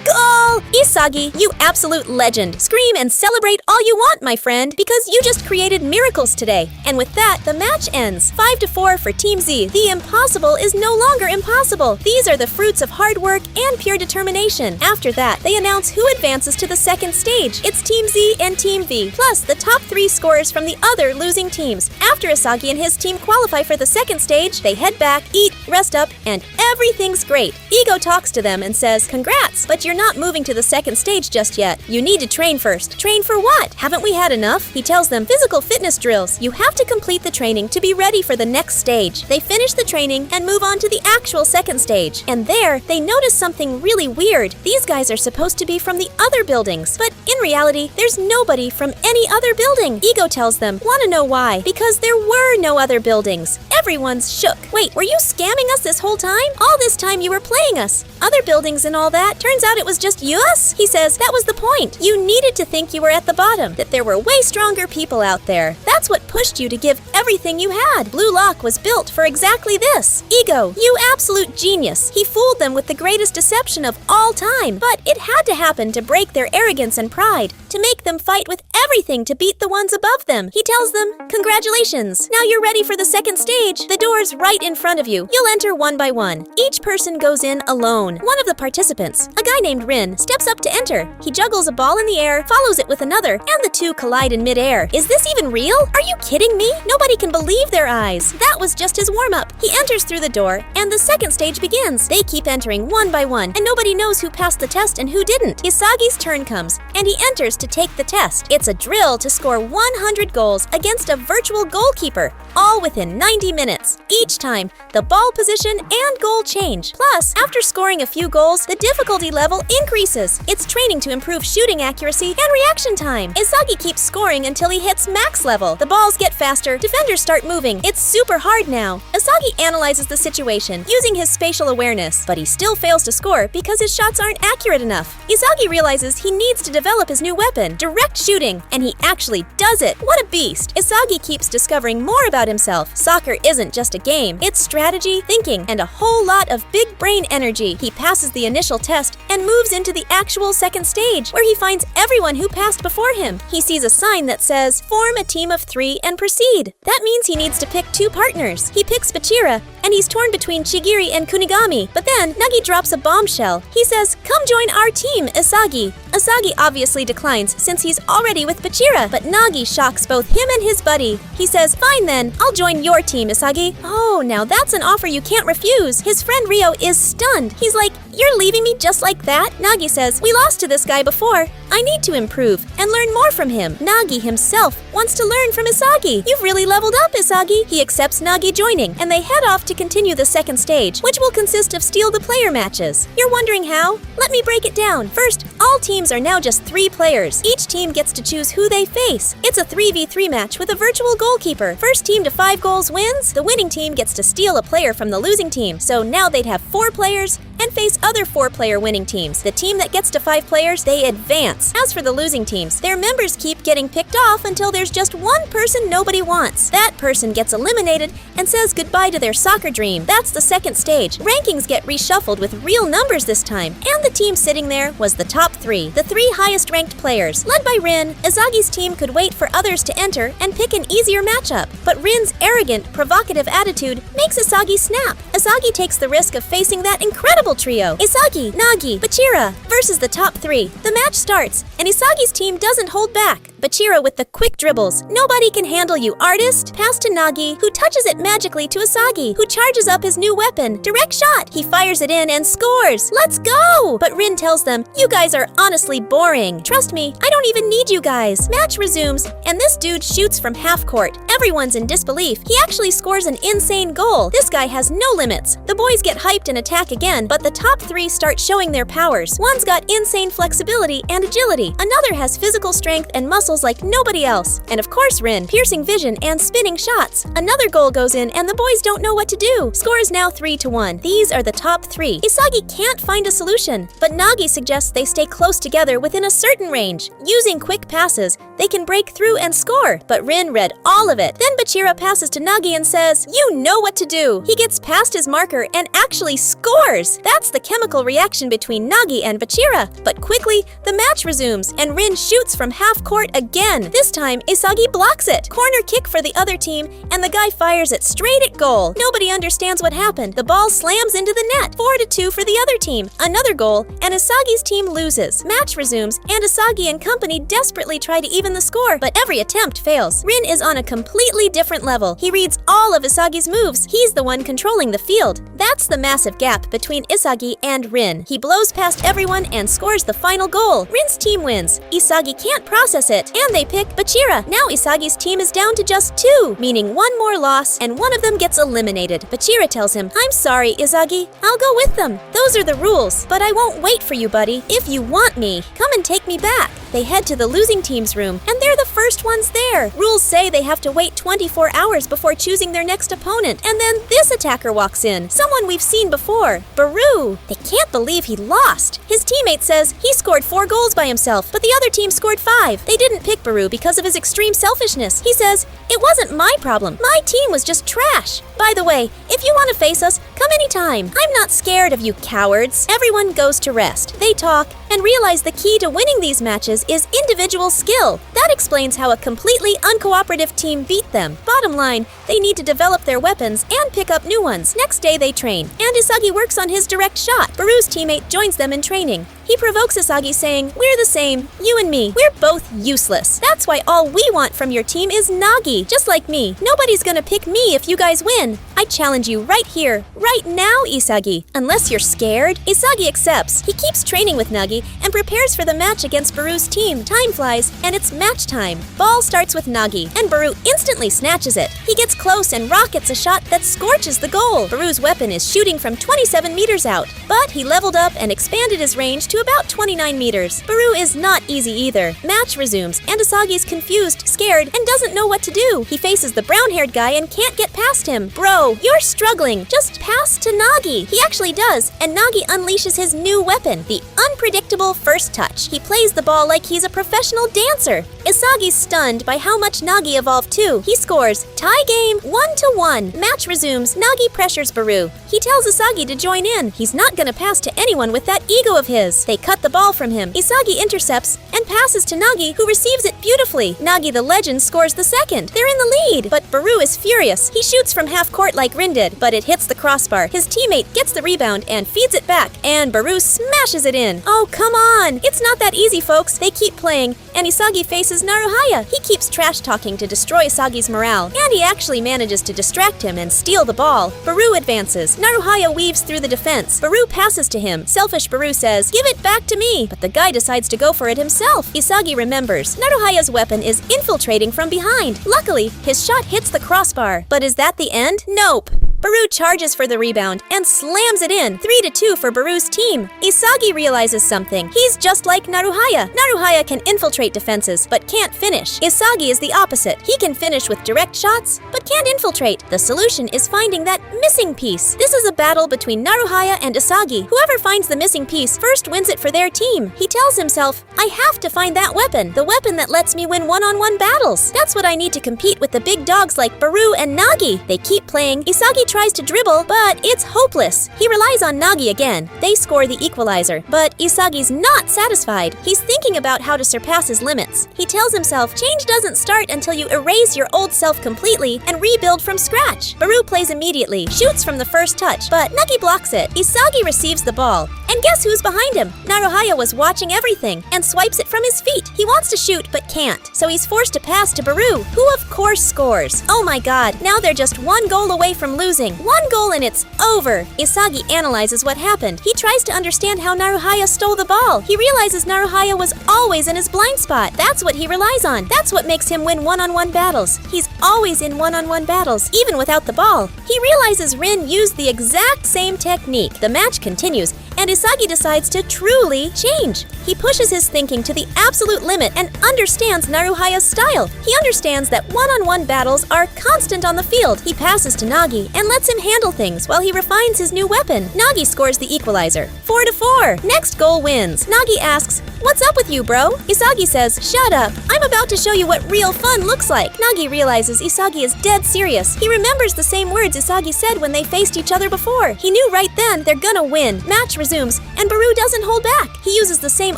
Goal! Isagi, you absolute legend. Scream and celebrate all you want, my friend, because you just created miracles today. And with that, the match ends. 5-4 for Team Z. The impossible is no longer impossible. These are the fruits of hard work and pure determination. After that, they announce who advances to the second stage. It's Team Z and Team V, plus the top 3 scorers from the other losing teams. After Isagi and his team qualify for the second stage, they head back, eat, rest up, and everything's great. Ego talks to them and says, "Congrats, but you're not moving to the second stage just yet. You need to train first." Train for what? Haven't we had enough? He tells them physical fitness drills. You have to complete the training to be ready for the next stage. They finish the training and move on to the actual second stage. And there, they notice something really weird. These guys are supposed to be from the other buildings, but in reality, there's nobody from any other building. Ego tells them, "Want to know why? Because there were no other buildings." Everyone's shook. Wait, were you scamming us this whole time? All this time you were playing us. Other buildings and all that. Turns out it was just us? He says, that was the point. You needed to think you were at the bottom, that there were way stronger people out there. That's what pushed you to give everything you had. Blue Lock was built for exactly this. Ego, you absolute genius. He fooled them with the greatest deception of all time. But it had to happen to break their arrogance and pride, to make them fight with everything to beat the ones above them. He tells them, "Congratulations. Now you're ready for the second stage. The door's right in front of you. You'll enter one by one. Each person goes in alone. One of the participants, a guy named Rin, steps up to enter. He juggles a ball in the air, follows it with another, and the two collide in midair. Is this even real? Are you kidding me? Nobody can believe their eyes. That was just his warm-up. He enters through the door, and the second stage begins. They keep entering one by one, and nobody knows who passed the test and who didn't. Isagi's turn comes, and he enters to take the test. It's a drill to score 100 goals against a virtual goalkeeper, all within 90 minutes. Each time, the ball position and goal change. Plus, after scoring a few goals, the difficulty level increases. It's training to improve shooting accuracy and reaction time. Isagi keeps scoring until he hits max level. The balls get faster, defenders start moving. It's super hard now. Isagi analyzes the situation using his spatial awareness, but he still fails to score because his shots aren't accurate enough. Isagi realizes he needs to develop his new weapon, direct shooting, and he actually does it. What a beast! Isagi keeps discovering more about himself. Soccer isn't just a game. It's strategy, thinking, and a whole lot of big brain energy. He passes the initial test and moves into the actual second stage, where he finds everyone who passed before him. He sees a sign that says, "Form a team of 3 and proceed." That means he needs to pick 2 partners. He picks Bachira, and he's torn between Chigiri and Kunigami. But then, Nagi drops a bombshell. He says, "Come join our team, Isagi." Isagi obviously declines since he's already with Bachira, but Nagi shocks both him and his buddy. He says, "Fine then, I'll join your team, Isagi." Oh, now that's an offer you can't refuse. His friend Ryo is stunned. He's like, "You're leaving me just like that?" Nagi says, "We lost to this guy before. I need to improve and learn more from him." Nagi himself wants to learn from Isagi. "You've really leveled up, Isagi." He accepts Nagi joining, and they head off to continue the second stage, which will consist of steal the player matches. You're wondering how? Let me break it down. First, all teams are now just 3 players. Each team gets to choose who they face. It's a 3v3 match with a virtual goalkeeper. First team to 5 goals wins. The winning team gets to steal a player from the losing team. So now they'd have 4 players and face other 4-player winning teams. The team that gets to 5 players, they advance. As for the losing teams, their members keep getting picked off until there's just one person nobody wants. That person gets eliminated and says goodbye to their soccer dream. That's the second stage. Rankings get reshuffled with real numbers this time, and the team sitting there was the top 3, the 3 highest ranked players. Led by Rin, Isagi's team could wait for others to enter and pick an easier matchup. But Rin's arrogant, provocative attitude makes Isagi snap. Isagi takes the risk of facing that incredible trio, Isagi, Nagi, Bachira, versus the top 3. The match starts, and Isagi's team doesn't hold back. Bachira with the quick dribbles. "Nobody can handle you, artist." Pass to Nagi, who touches it magically to Isagi, who charges up his new weapon. Direct shot. He fires it in and scores. Let's go! But Rin tells them, "You guys are honestly boring. Trust me, I don't even need you guys." Match resumes, and this dude shoots from half court. Everyone's in disbelief. He actually scores an insane goal. This guy has no limits. The boys get hyped and attack again, but the top 3 start showing their powers. One's got insane flexibility and agility. Another has physical strength and muscle like nobody else. And of course Rin, piercing vision and spinning shots. Another goal goes in and the boys don't know what to do. Score is now 3-1. These are the top 3. Isagi can't find a solution, but Nagi suggests they stay close together within a certain range. Using quick passes, they can break through and score, but Rin read all of it. Then Bachira passes to Nagi and says, "You know what to do." He gets past his marker and actually scores. That's the chemical reaction between Nagi and Bachira. But quickly, the match resumes, and Rin shoots from half court again. This time, Isagi blocks it. Corner kick for the other team, and the guy fires it straight at goal. Nobody understands what happened. The ball slams into the net. 4-2 for the other team. Another goal, and Isagi's team loses. Match resumes, and Isagi and company desperately try to even the score, but every attempt fails. Rin is on a completely different level. He reads all of Isagi's moves. He's the one controlling the field. That's the massive gap between Isagi and Rin. He blows past everyone and scores the final goal. Rin's team wins. Isagi can't process it, and they pick Bachira. Now Isagi's team is down to just 2, meaning one more loss, and one of them gets eliminated. Bachira tells him, "I'm sorry, Isagi. I'll go with them. Those are the rules, but I won't wait for you, buddy. If you want me, come and take me back." They head to the losing team's room, and they're the first ones there. Rules say they have to wait 24 hours before choosing their next opponent, and then this attacker walks in, someone we've seen before, Barou. They can't believe he lost. His teammate says he scored 4 goals by himself, but the other team scored 5. They didn't pick Barou because of his extreme selfishness. He says, "It wasn't my problem. My team was just trash. By the way, if you want to face us, come anytime. I'm not scared of you cowards." Everyone goes to rest. They talk and realize the key to winning these matches is is individual skill. That explains how a completely uncooperative team beat them. Bottom line, they need to develop their weapons and pick up new ones. Next day they train, and Isagi works on his direct shot. Barou's teammate joins them in training. He provokes Isagi saying, "We're the same, you and me. We're both useless. That's why all we want from your team is Nagi. Just like me, nobody's gonna pick me if you guys win. I challenge you right here, right now, Isagi. Unless you're scared." Isagi accepts. He keeps training with Nagi and prepares for the match against Barou's team. Time flies, and it's match time. Ball starts with Nagi, and Barou instantly snatches it. He gets close and rockets a shot that scorches the goal. Barou's weapon is shooting from 27 meters out, but he leveled up and expanded his range to about 29 meters. Barou is not easy either. Match resumes, and Isagi's confused, scared, and doesn't know what to do. He faces the brown-haired guy and can't get past him. "Bro, you're struggling. Just pass to Nagi." He actually does, and Nagi unleashes his new weapon, the unpredictable first touch. He plays the ball like he's a professional dancer. Isagi's stunned by how much Nagi evolved too. He scores. Tie game, 1-1. Match resumes. Nagi pressures Barou. He tells Isagi to join in. He's not gonna pass to anyone with that ego of his. They cut the ball from him. Isagi intercepts and passes to Nagi, who receives it beautifully. Nagi the legend scores the second. They're in the lead, but Barou is furious. He shoots from half court like Rin did, but it hits the crossbar. His teammate gets the rebound and feeds it back, and Barou smashes it in. Oh, come on! It's not that easy, folks. They keep playing, and Isagi faces Naruhaya. He keeps trash-talking to destroy Isagi's morale, and he actually manages to distract him and steal the ball. Barou advances. Naruhaya weaves through the defense. Barou passes to him. Selfish Barou says, "Give it back to me," but the guy decides to go for it himself. Isagi remembers. Naruhaya's weapon is infiltrating from behind. Luckily, his shot hits the crossbar. But is that the end? Nope. Barou charges for the rebound and slams it in. 3-2 for Barou's team. Isagi realizes something. He's just like Naruhaya. Naruhaya can infiltrate defenses, but can't finish. Isagi is the opposite. He can finish with direct shots, but can't infiltrate. The solution is finding that missing piece. This is a battle between Naruhaya and Isagi. Whoever finds the missing piece first wins it for their team. He tells himself, "I have to find that weapon. The weapon that lets me win one-on-one battles. That's what I need to compete with the big dogs like Barou and Nagi." They keep playing. Isagi tries to dribble, but it's hopeless. He relies on Nagi again. They score the equalizer, but Isagi's not satisfied. He's thinking about how to surpass his limits. He tells himself, change doesn't start until you erase your old self completely and rebuild from scratch. Barou plays immediately, shoots from the first touch, but Nagi blocks it. Isagi receives the ball, and guess who's behind him? Naruhaya was watching everything and swipes it from his feet. He wants to shoot, but can't, so he's forced to pass to Barou, who of course scores. Oh my god, now they're just one goal away from losing. One goal and it's over. Isagi analyzes what happened. He tries to understand how Naruhaya stole the ball. He realizes Naruhaya was always in his blind spot. That's what he relies on. That's what makes him win one-on-one battles. He's always in one-on-one battles, even without the ball. He realizes Rin used the exact same technique. The match continues, and Isagi decides to truly change. He pushes his thinking to the absolute limit and understands Naruhaya's style. He understands that one-on-one battles are constant on the field. He passes to Nagi and lets him handle things while he refines his new weapon. Nagi scores the equalizer. 4-4. Next goal wins. Nagi asks, "What's up with you, bro?" Isagi says, "Shut up. I'm about to show you what real fun looks like." Nagi realizes Isagi is dead serious. He remembers the same words Isagi said when they faced each other before. He knew right then they're gonna win. Match resumes, and Barou doesn't hold back. He uses the same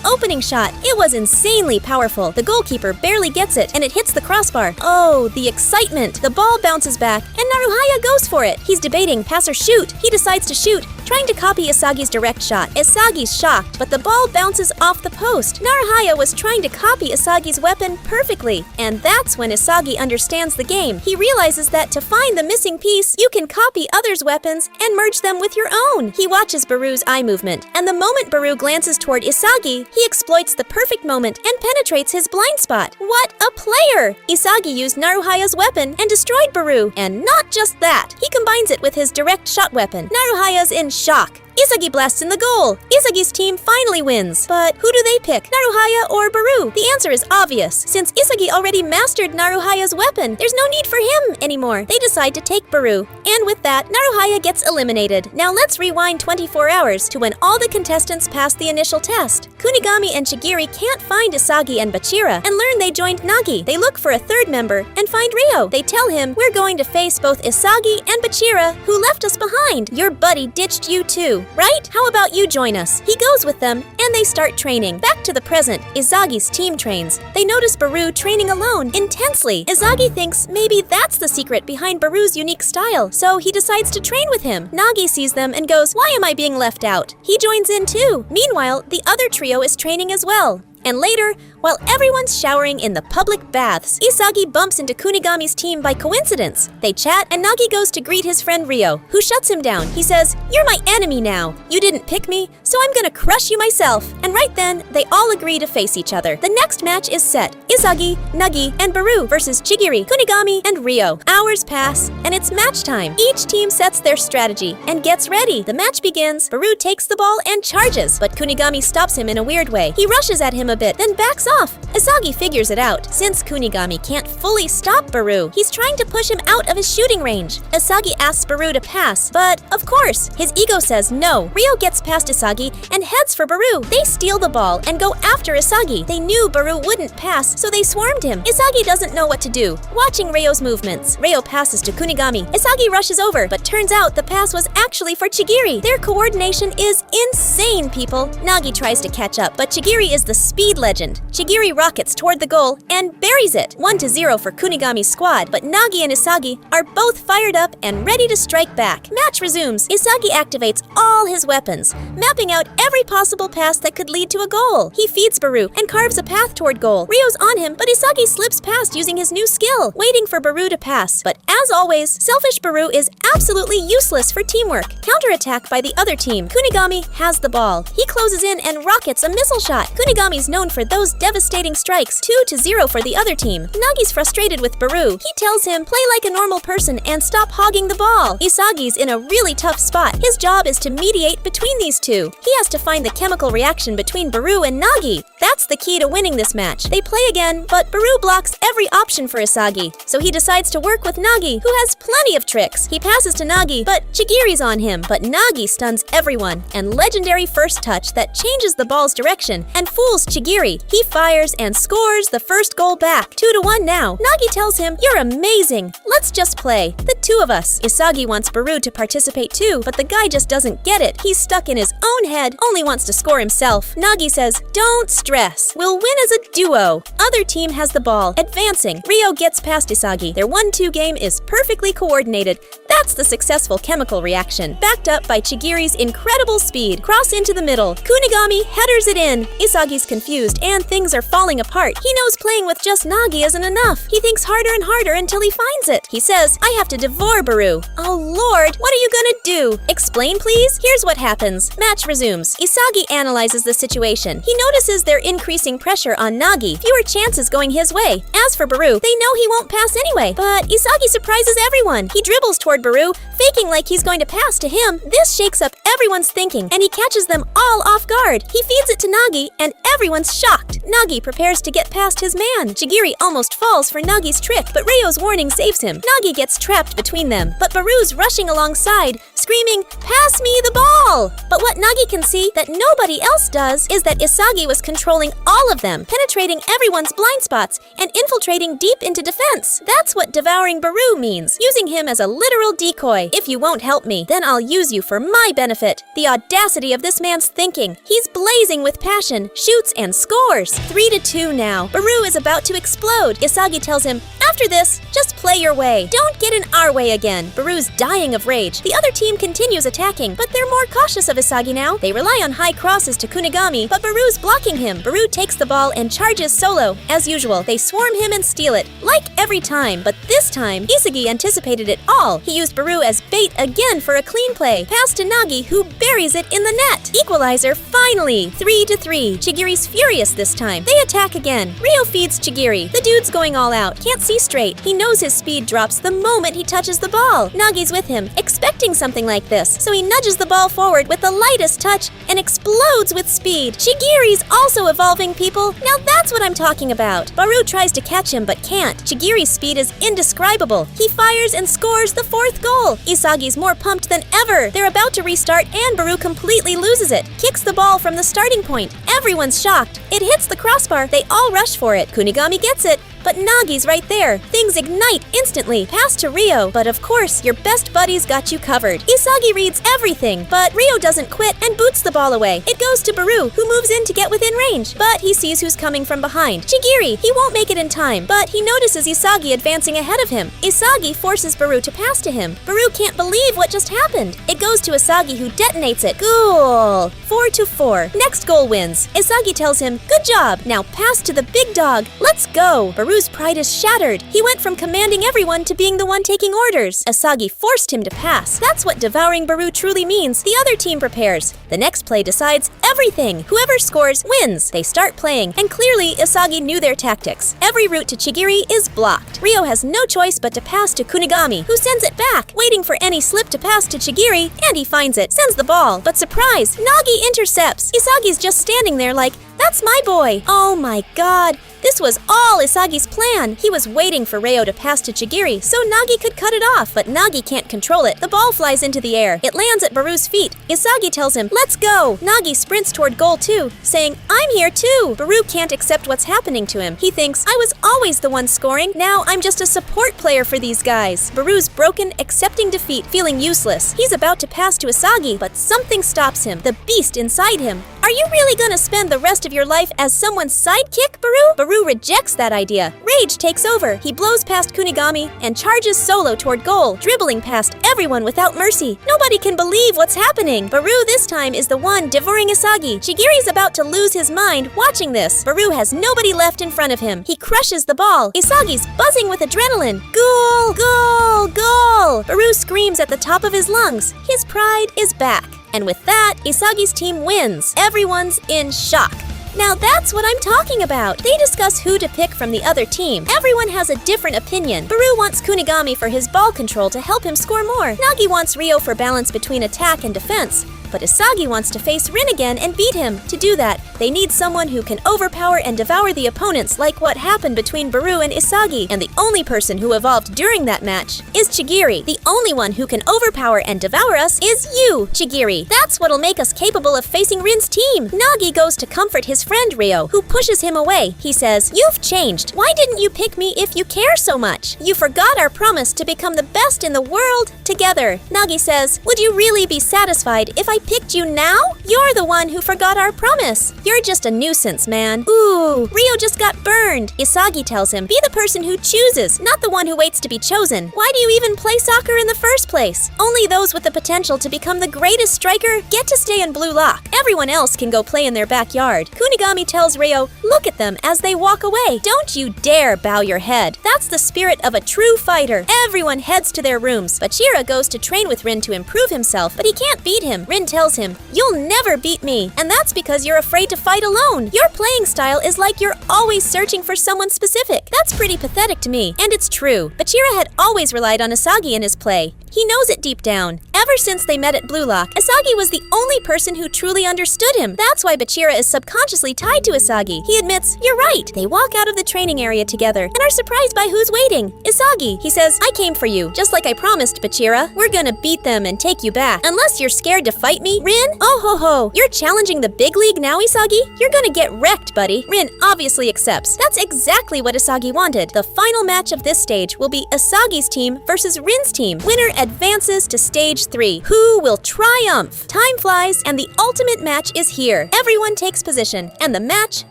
opening shot. It was insanely powerful. The goalkeeper barely gets it, and it hits the crossbar. Oh, the excitement. The ball bounces back, and Naruhaya goes for it. He's debating pass or shoot. He decides to shoot, trying to copy Isagi's direct shot. Isagi's shocked, but the ball bounces off the post. Naruhaya was trying to copy Isagi's weapon perfectly, and that's when Isagi understands the game. He realizes that to find the missing piece, you can copy others' weapons and merge them with your own. He watches Barou's eye movement, and the moment Barou glances toward Isagi, he exploits the perfect moment and penetrates his blind spot. What a player! Isagi used Naruhaya's weapon and destroyed Barou, and not just that, he combines it with his direct shot weapon. Naruhaya's in shock. Isagi blasts in the goal. Isagi's team finally wins. But who do they pick, Naruhaya or Barou? The answer is obvious. Since Isagi already mastered Naruhaya's weapon, there's no need for him anymore. They decide to take Barou. And with that, Naruhaya gets eliminated. Now let's rewind 24 hours to when all the contestants passed the initial test. Kunigami and Shigiri can't find Isagi and Bachira and learn they joined Nagi. They look for a third member and find Ryo. They tell him, "We're going to face both Isagi and Bachira, who left us behind. Your buddy ditched you too." right? How about you join us? He goes with them, and they start training. Back to the present, Isagi's team trains. They notice Barou training alone, intensely. Isagi thinks maybe that's the secret behind Barou's unique style, so he decides to train with him. Nagi sees them and goes, "Why am I being left out?" He joins in too. Meanwhile, the other trio is training as well. And later, while everyone's showering in the public baths, Isagi bumps into Kunigami's team by coincidence. They chat, and Nagi goes to greet his friend Ryo, who shuts him down. He says, "You're my enemy now. You didn't pick me, so I'm gonna crush you myself." And right then, they all agree to face each other. The next match is set. Isagi, Nagi, and Barou versus Chigiri, Kunigami, and Ryo. Hours pass, and it's match time. Each team sets their strategy and gets ready. The match begins. Barou takes the ball and charges, but Kunigami stops him in a weird way. He rushes at him a bit, then backs off. Isagi figures it out. Since Kunigami can't fully stop Barou, he's trying to push him out of his shooting range. Isagi asks Barou to pass, but of course, his ego says no. Ryo gets past Isagi and heads for Barou. They steal the ball and go after Isagi. They knew Barou wouldn't pass, so they swarmed him. Isagi doesn't know what to do. Watching Ryo's movements, Ryo passes to Kunigami. Isagi rushes over, but turns out the pass was actually for Chigiri. Their coordination is insane, people. Nagi tries to catch up, but Chigiri is the speed legend. Chigiri rockets toward the goal and buries it. 1-0 for Kunigami's squad, but Nagi and Isagi are both fired up and ready to strike back. Match resumes. Isagi activates all his weapons, mapping out every possible pass that could lead to a goal. He feeds Barou and carves a path toward goal. Ryo's on him, but Isagi slips past using his new skill, waiting for Barou to pass. But as always, selfish Barou is absolutely useless for teamwork. Counterattack by the other team. Kunigami has the ball. He closes in and rockets a missile shot. Kunigami's known for those devastating strikes. 2-0 for the other team. Nagi's frustrated with Barou. He tells him, "Play like a normal person and stop hogging the ball." Isagi's in a really tough spot. His job is to mediate between these two. He has to find the chemical reaction between Barou and Nagi. That's the key to winning this match. They play again, but Barou blocks every option for Isagi, so he decides to work with Nagi, who has plenty of tricks. He passes to Nagi, but Chigiri's on him. But Nagi stuns everyone, and legendary first touch that changes the ball's direction and fools Chigiri. He fires and scores the first goal back. 2-1 now. Nagi tells him, "You're amazing. Let's just play. The two of us." Isagi wants Barou to participate too, but the guy just doesn't get it. He's stuck in his own head, only wants to score himself. Nagi says, "Don't stress. We'll win as a duo." Other team has the ball, advancing. Ryo gets past Isagi. Their 1-2 game is perfectly coordinated. That's the successful chemical reaction, backed up by Chigiri's incredible speed. Cross into the middle. Kunigami headers it in. Isagi's confused, and things are falling apart. He knows playing with just Nagi isn't enough. He thinks harder and harder until he finds it. He says, "I have to devour Barou." "Oh Lord, what are you gonna do? Explain, please?" Here's what happens. Match resumes. Isagi analyzes the situation. He notices they're increasing pressure on Nagi. Fewer chances going his way. As for Barou, they know he won't pass anyway. But Isagi surprises everyone. He dribbles toward Barou, faking like he's going to pass to him. This shakes up everyone's thinking, and he catches them all off guard. He feeds it to Nagi, and everyone's shocked. Nagi prepares to get past his man. Chigiri almost falls for Nagi's trick, but Ryo's warning saves him. Nagi gets trapped between them, but Barou's rushing alongside, screaming, "Pass me the ball!" But what Nagi can see that nobody else does is that Isagi was controlling all of them, penetrating everyone's blind spots and infiltrating deep into defense. That's what devouring Barou means, using him as a literal decoy. "If you won't help me, then I'll use you for my benefit." The audacity of this man's thinking. He's blazing with passion, shoots and scores. 3-2 now. Barou is about to explode. Isagi tells him, "After this, just play your way. Don't get in our way again." Barou's dying of rage. The other team continues attacking, but they're more cautious of Isagi now. They rely on high crosses to Kunigami, but Barou's blocking him. Barou takes the ball and charges solo. As usual, they swarm him and steal it, like every time, but this time, Isagi anticipated it all. He used Barou as bait again for a clean play. Pass to Nagi, who buries it in the net. Equalizer finally. 3-3. Chigiri's furious this time. They attack again. Ryo feeds Chigiri. The dude's going all out. Can't see straight. He knows his speed drops the moment he touches the ball. Nagi's with him, expecting something like this, so he nudges the ball forward with the lightest touch and explodes with speed. Chigiri's also evolving, people. Now that's what I'm talking about. Barou tries to catch him but can't. Chigiri's speed is indescribable. He fires and scores the fourth goal. Isagi Isagi's more pumped than ever. They're about to restart and Barou completely loses it. Kicks the ball from the starting point. Everyone's shocked. It hits the crossbar. They all rush for it. Kunigami gets it. But Nagi's right there. Things ignite instantly. Pass to Ryo. But of course, your best buddies got you covered. Isagi reads everything, but Ryo doesn't quit and boots the ball away. It goes to Barou, who moves in to get within range. But he sees who's coming from behind. Chigiri. He won't make it in time, but he notices Isagi advancing ahead of him. Isagi forces Barou to pass to him. Barou can't believe what just happened. It goes to Isagi, who detonates it. Goal! 4-4. Next goal wins. Isagi tells him, "Good job. Now pass to the big dog. Let's go." Barou's pride is shattered. He went from commanding everyone to being the one taking orders. Isagi forced him to pass. That's what devouring Barou truly means. The other team prepares. The next play decides everything. Whoever scores wins. They start playing, and clearly Isagi knew their tactics. Every route to Chigiri is blocked. Ryo has no choice but to pass to Kunigami, who sends it back, waiting for any slip to pass to Chigiri, and he finds it, sends the ball. But surprise, Nagi intercepts. Isagi's just standing there like, "That's my boy." Oh my god. This was all Isagi's plan. He was waiting for Ryo to pass to Chigiri so Nagi could cut it off, but Nagi can't control it. The ball flies into the air. It lands at Barou's feet. Isagi tells him, "Let's go." Nagi sprints toward goal too, saying, "I'm here too." Barou can't accept what's happening to him. He thinks, "I was always the one scoring. Now I'm just a support player for these guys." Barou's broken, accepting defeat, feeling useless. He's about to pass to Isagi, but something stops him. The beast inside him. "Are you really gonna spend the rest of your life as someone's sidekick, Barou?" Barou rejects that idea. Rage takes over. He blows past Kunigami and charges solo toward goal, dribbling past everyone without mercy. Nobody can believe what's happening. Barou this time is the one devouring Isagi. Chigiri's about to lose his mind watching this. Barou has nobody left in front of him. He crushes the ball. Isagi's buzzing with adrenaline. Goal! Goal! Goal! Barou screams at the top of his lungs. His pride is back. And with that, Isagi's team wins. Everyone's in shock. Now that's what I'm talking about. They discuss who to pick from the other team. Everyone has a different opinion. Barou wants Kunigami for his ball control to help him score more. Nagi wants Ryo for balance between attack and defense. But Isagi wants to face Rin again and beat him. To do that, they need someone who can overpower and devour the opponents like what happened between Barou and Isagi. And the only person who evolved during that match is Chigiri. The only one who can overpower and devour us is you, Chigiri. That's what'll make us capable of facing Rin's team. Nagi goes to comfort his friend Ryo, who pushes him away. He says, "You've changed. Why didn't you pick me if you care so much? You forgot our promise to become the best in the world together." Nagi says, "Would you really be satisfied if I picked you now? You're the one who forgot our promise. You're just a nuisance, man." Ooh, Ryo just got burned. Isagi tells him, "Be the person who chooses, not the one who waits to be chosen. Why do you even play soccer in the first place? Only those with the potential to become the greatest striker get to stay in Blue Lock. Everyone else can go play in their backyard." Kunigami tells Ryo, "Look at them as they walk away. Don't you dare bow your head. That's the spirit of a true fighter." Everyone heads to their rooms. Bachira goes to train with Rin to improve himself, but he can't beat him. Rin tells him, "You'll never beat me, and that's because you're afraid to fight alone. Your playing style is like you're always searching for someone specific." That's pretty pathetic to me, and it's true. Bachira had always relied on Isagi in his play. He knows it deep down. Ever since they met at Blue Lock, Isagi was the only person who truly understood him. That's why Bachira is subconsciously tied to Isagi. He admits, "You're right." They walk out of the training area together and are surprised by who's waiting. Isagi. He says, "I came for you, just like I promised, Bachira. We're gonna beat them and take you back. Unless you're scared to fight me, Rin? Oh ho ho. You're challenging the big league now, Isagi? You're gonna get wrecked, buddy." Rin obviously accepts. That's exactly what Isagi wanted. The final match of this stage will be Isagi's team versus Rin's team. Winner advances to stage 3. Who will triumph? Time flies, and the ultimate match is here. Everyone takes position, and the match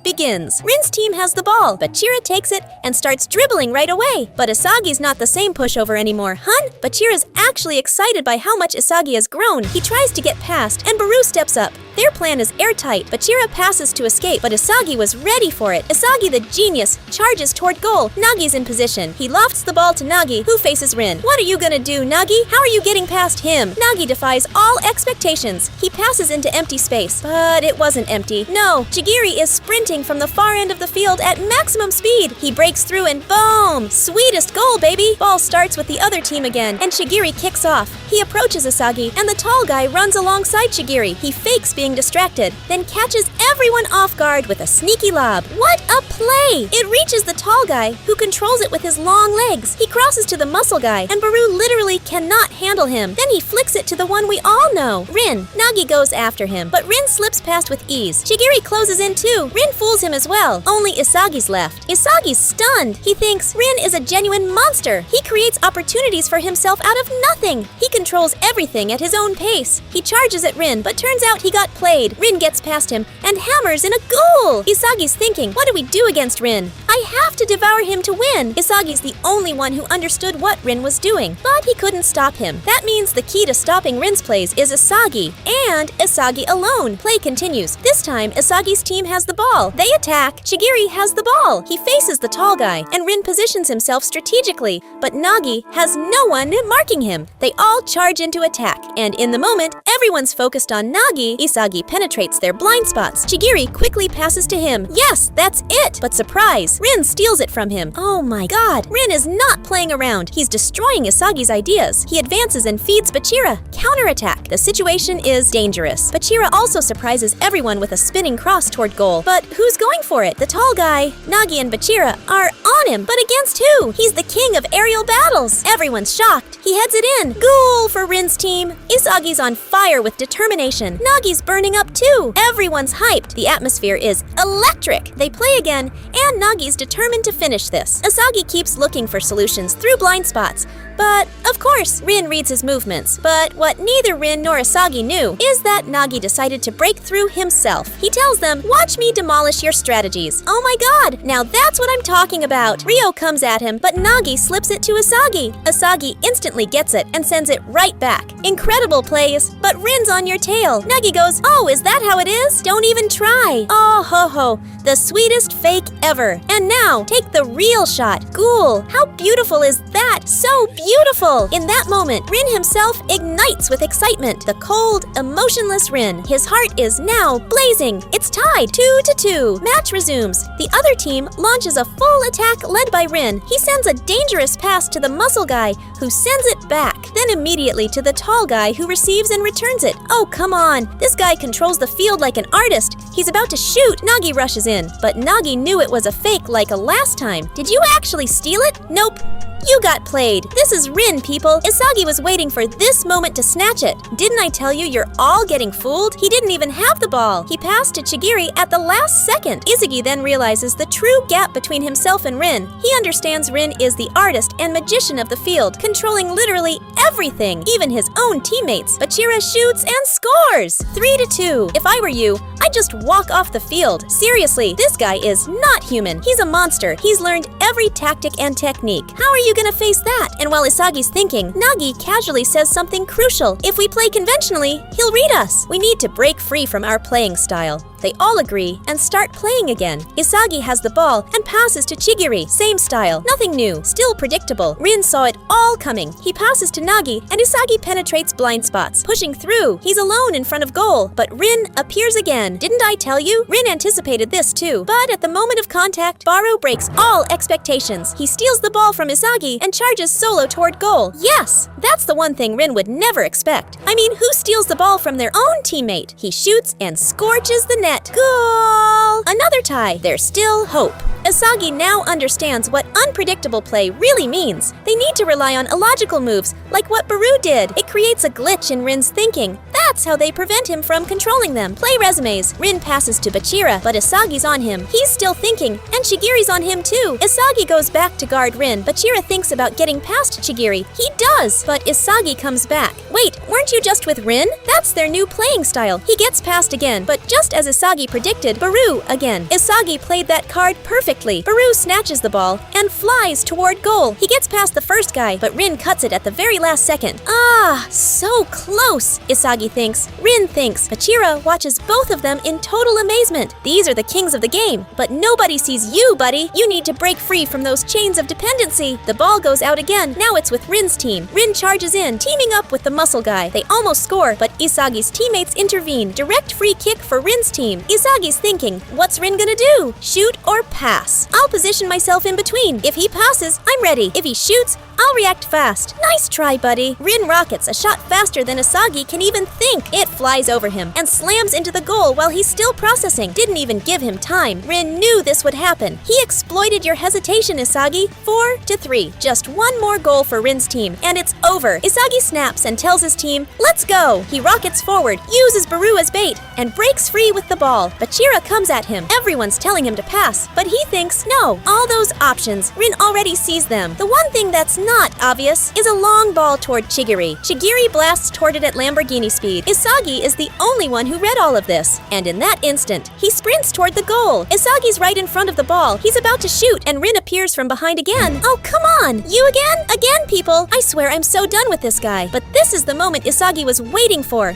begins. Rin's team has the ball, but Bachira takes it and starts dribbling right away. But Isagi's not the same pushover anymore. Hun? Bachira's actually excited by how much Isagi has grown. He tries to get past, and Barou steps up. Their plan is airtight. Bachira passes to escape, but Isagi was ready for it. Isagi, the genius, charges toward goal. Nagi's in position. He lofts the ball to Nagi, who faces Rin. "What are you gonna do, Nagi? How are you getting past him?" Nagi defies all expectations. He passes into empty space, but it wasn't empty. No, Chigiri is sprinting from the far end of the field at maximum speed. He breaks through and boom! Sweetest goal, baby! Ball starts with the other team again, and Chigiri kicks off. He approaches Isagi, and the tall guy runs alongside Chigiri. He fakes being distracted, then catches everyone off guard with a sneaky lob. What a play! It reaches the tall tall guy, who controls it with his long legs. He crosses to the muscle guy, and Barou literally cannot handle him. Then he flicks it to the one we all know, Rin. Nagi goes after him, but Rin slips past with ease. Shigiri closes in too. Rin fools him as well. Only Isagi's left. Isagi's stunned. He thinks Rin is a genuine monster. He creates opportunities for himself out of nothing. He controls everything at his own pace. He charges at Rin, but turns out he got played. Rin gets past him and hammers in a goal. Isagi's thinking, what do we do against Rin? I have to devour him to win. Isagi's the only one who understood what Rin was doing, but he couldn't stop him. That means the key to stopping Rin's plays is Isagi, and Isagi alone. Play continues. This time, Isagi's team has the ball. They attack. Shigiri has the ball. He faces the tall guy, and Rin positions himself strategically, but Nagi has no one marking him. They all charge into attack, and in the moment, everyone's focused on Nagi. Isagi penetrates their blind spots. Shigiri quickly passes to him. Yes, that's it! But surprise, Rin steals it from him. Oh my god, Rin is not playing around. He's destroying Isagi's ideas. He advances and feeds Bachira. Counterattack. The situation is dangerous. Bachira also surprises everyone with a spinning cross toward goal. But who's going for it? The tall guy. Nagi and Bachira are on him, but against who? He's the king of aerial battles. Everyone's shocked. He heads it in. Goal for Rin's team. Isagi's on fire with determination. Nagi's burning up too. Everyone's hyped. The atmosphere is electric. They play again, and Nagi's determined to finish this. Isagi keeps looking for solutions through blind spots. But, of course, Rin reads his movements. But what neither Rin nor Isagi knew is that Nagi decided to break through himself. He tells them, watch me demolish your strategies. Oh my god, now that's what I'm talking about. Ryo comes at him, but Nagi slips it to Isagi. Isagi instantly gets it and sends it right back. Incredible plays, but Rin's on your tail. Nagi goes, oh, is that how it is? Don't even try. Oh ho ho, the sweetest fake ever. And now, take the real shot. Ghoul, how beautiful is that? So beautiful! In that moment, Rin himself ignites with excitement. The cold, emotionless Rin. His heart is now blazing. It's tied 2-2. Match resumes. The other team launches a full attack led by Rin. He sends a dangerous pass to the muscle guy, who sends it back. Then immediately to the tall guy, who receives and returns it. Oh, come on. This guy controls the field like an artist. He's about to shoot. Nagi rushes in, but Nagi knew it was a fake like a last time. Did you actually steal it? Nope. You got played. This is Rin, people. Isagi was waiting for this moment to snatch it. Didn't I tell you you're all getting fooled? He didn't even have the ball. He passed to Shigiri at the last second. Isagi then realizes the true gap between himself and Rin. He understands Rin is the artist and magician of the field, controlling literally everything, even his own teammates. Bachira shoots and scores! 3-2. If I were you, I'd just walk off the field. Seriously, this guy is not human. He's a monster. He's learned every tactic and technique. How are you gonna face that? And while Isagi's thinking, Nagi casually says something crucial. If we play conventionally, he'll read us. We need to break free from our playing style. They all agree and start playing again. Isagi has the ball and passes to Shigiri. Same style, nothing new, still predictable. Rin saw it all coming. He passes to Nagi, and Isagi penetrates blind spots. Pushing through, he's alone in front of goal, but Rin appears again. Didn't I tell you? Rin anticipated this too. But at the moment of contact, Barou breaks all expectations. He steals the ball from Isagi and charges solo toward goal. Yes, that's the one thing Rin would never expect. I mean, who steals the ball from their own teammate? He shoots and scorches the net. Goal! Another tie. There's still hope. Isagi now understands what unpredictable play really means. They need to rely on illogical moves, like what Barou did. It creates a glitch in Rin's thinking. That's how they prevent him from controlling them. Play resumes. Rin passes to Bachira, but Isagi's on him. He's still thinking, and Shigiri's on him too. Isagi goes back to guard Rin. Bachira thinks about getting past Shigiri. He does, but Isagi comes back. Wait, weren't you just with Rin? That's their new playing style. He gets past again, but just as Isagi predicted, Barou again. Isagi played that card perfectly. Barou snatches the ball and flies toward goal. He gets past the first guy, but Rin cuts it at the very last second. Ah, so close, Isagi thinks. Rin thinks. Bachira watches both of them in total amazement. These are the kings of the game, but nobody sees you, buddy. You need to break free from those chains of dependency. The ball goes out again. Now it's with Rin's team. Rin charges in, teaming up with the muscle guy. They almost score, but Isagi's teammates intervene. Direct free kick for Rin's team. Isagi's thinking, what's Rin gonna do? Shoot or pass? I'll position myself in between. If he passes, I'm ready. If he shoots, I'll react fast. Nice try, buddy. Rin rockets a shot faster than Isagi can even think. think? It flies over him and slams into the goal while he's still processing. Didn't even give him time. Rin knew this would happen. He exploited your hesitation, Isagi. 4-3. Just one more goal for Rin's team, and it's over. Isagi snaps and tells his team, let's go. He rockets forward, uses Barou as bait, and breaks free with the ball. Bachira comes at him. Everyone's telling him to pass, but he thinks no. All those options, Rin already sees them. The one thing that's not obvious is a long ball toward Chigiri. Chigiri blasts toward it at Lamborghini speed. Isagi is the only one who read all of this, and in that instant, he sprints toward the goal. Isagi's right in front of the ball. He's about to shoot, and Rin appears from behind again. Oh, come on! You again? Again, people! I swear I'm so done with this guy. But this is the moment Isagi was waiting for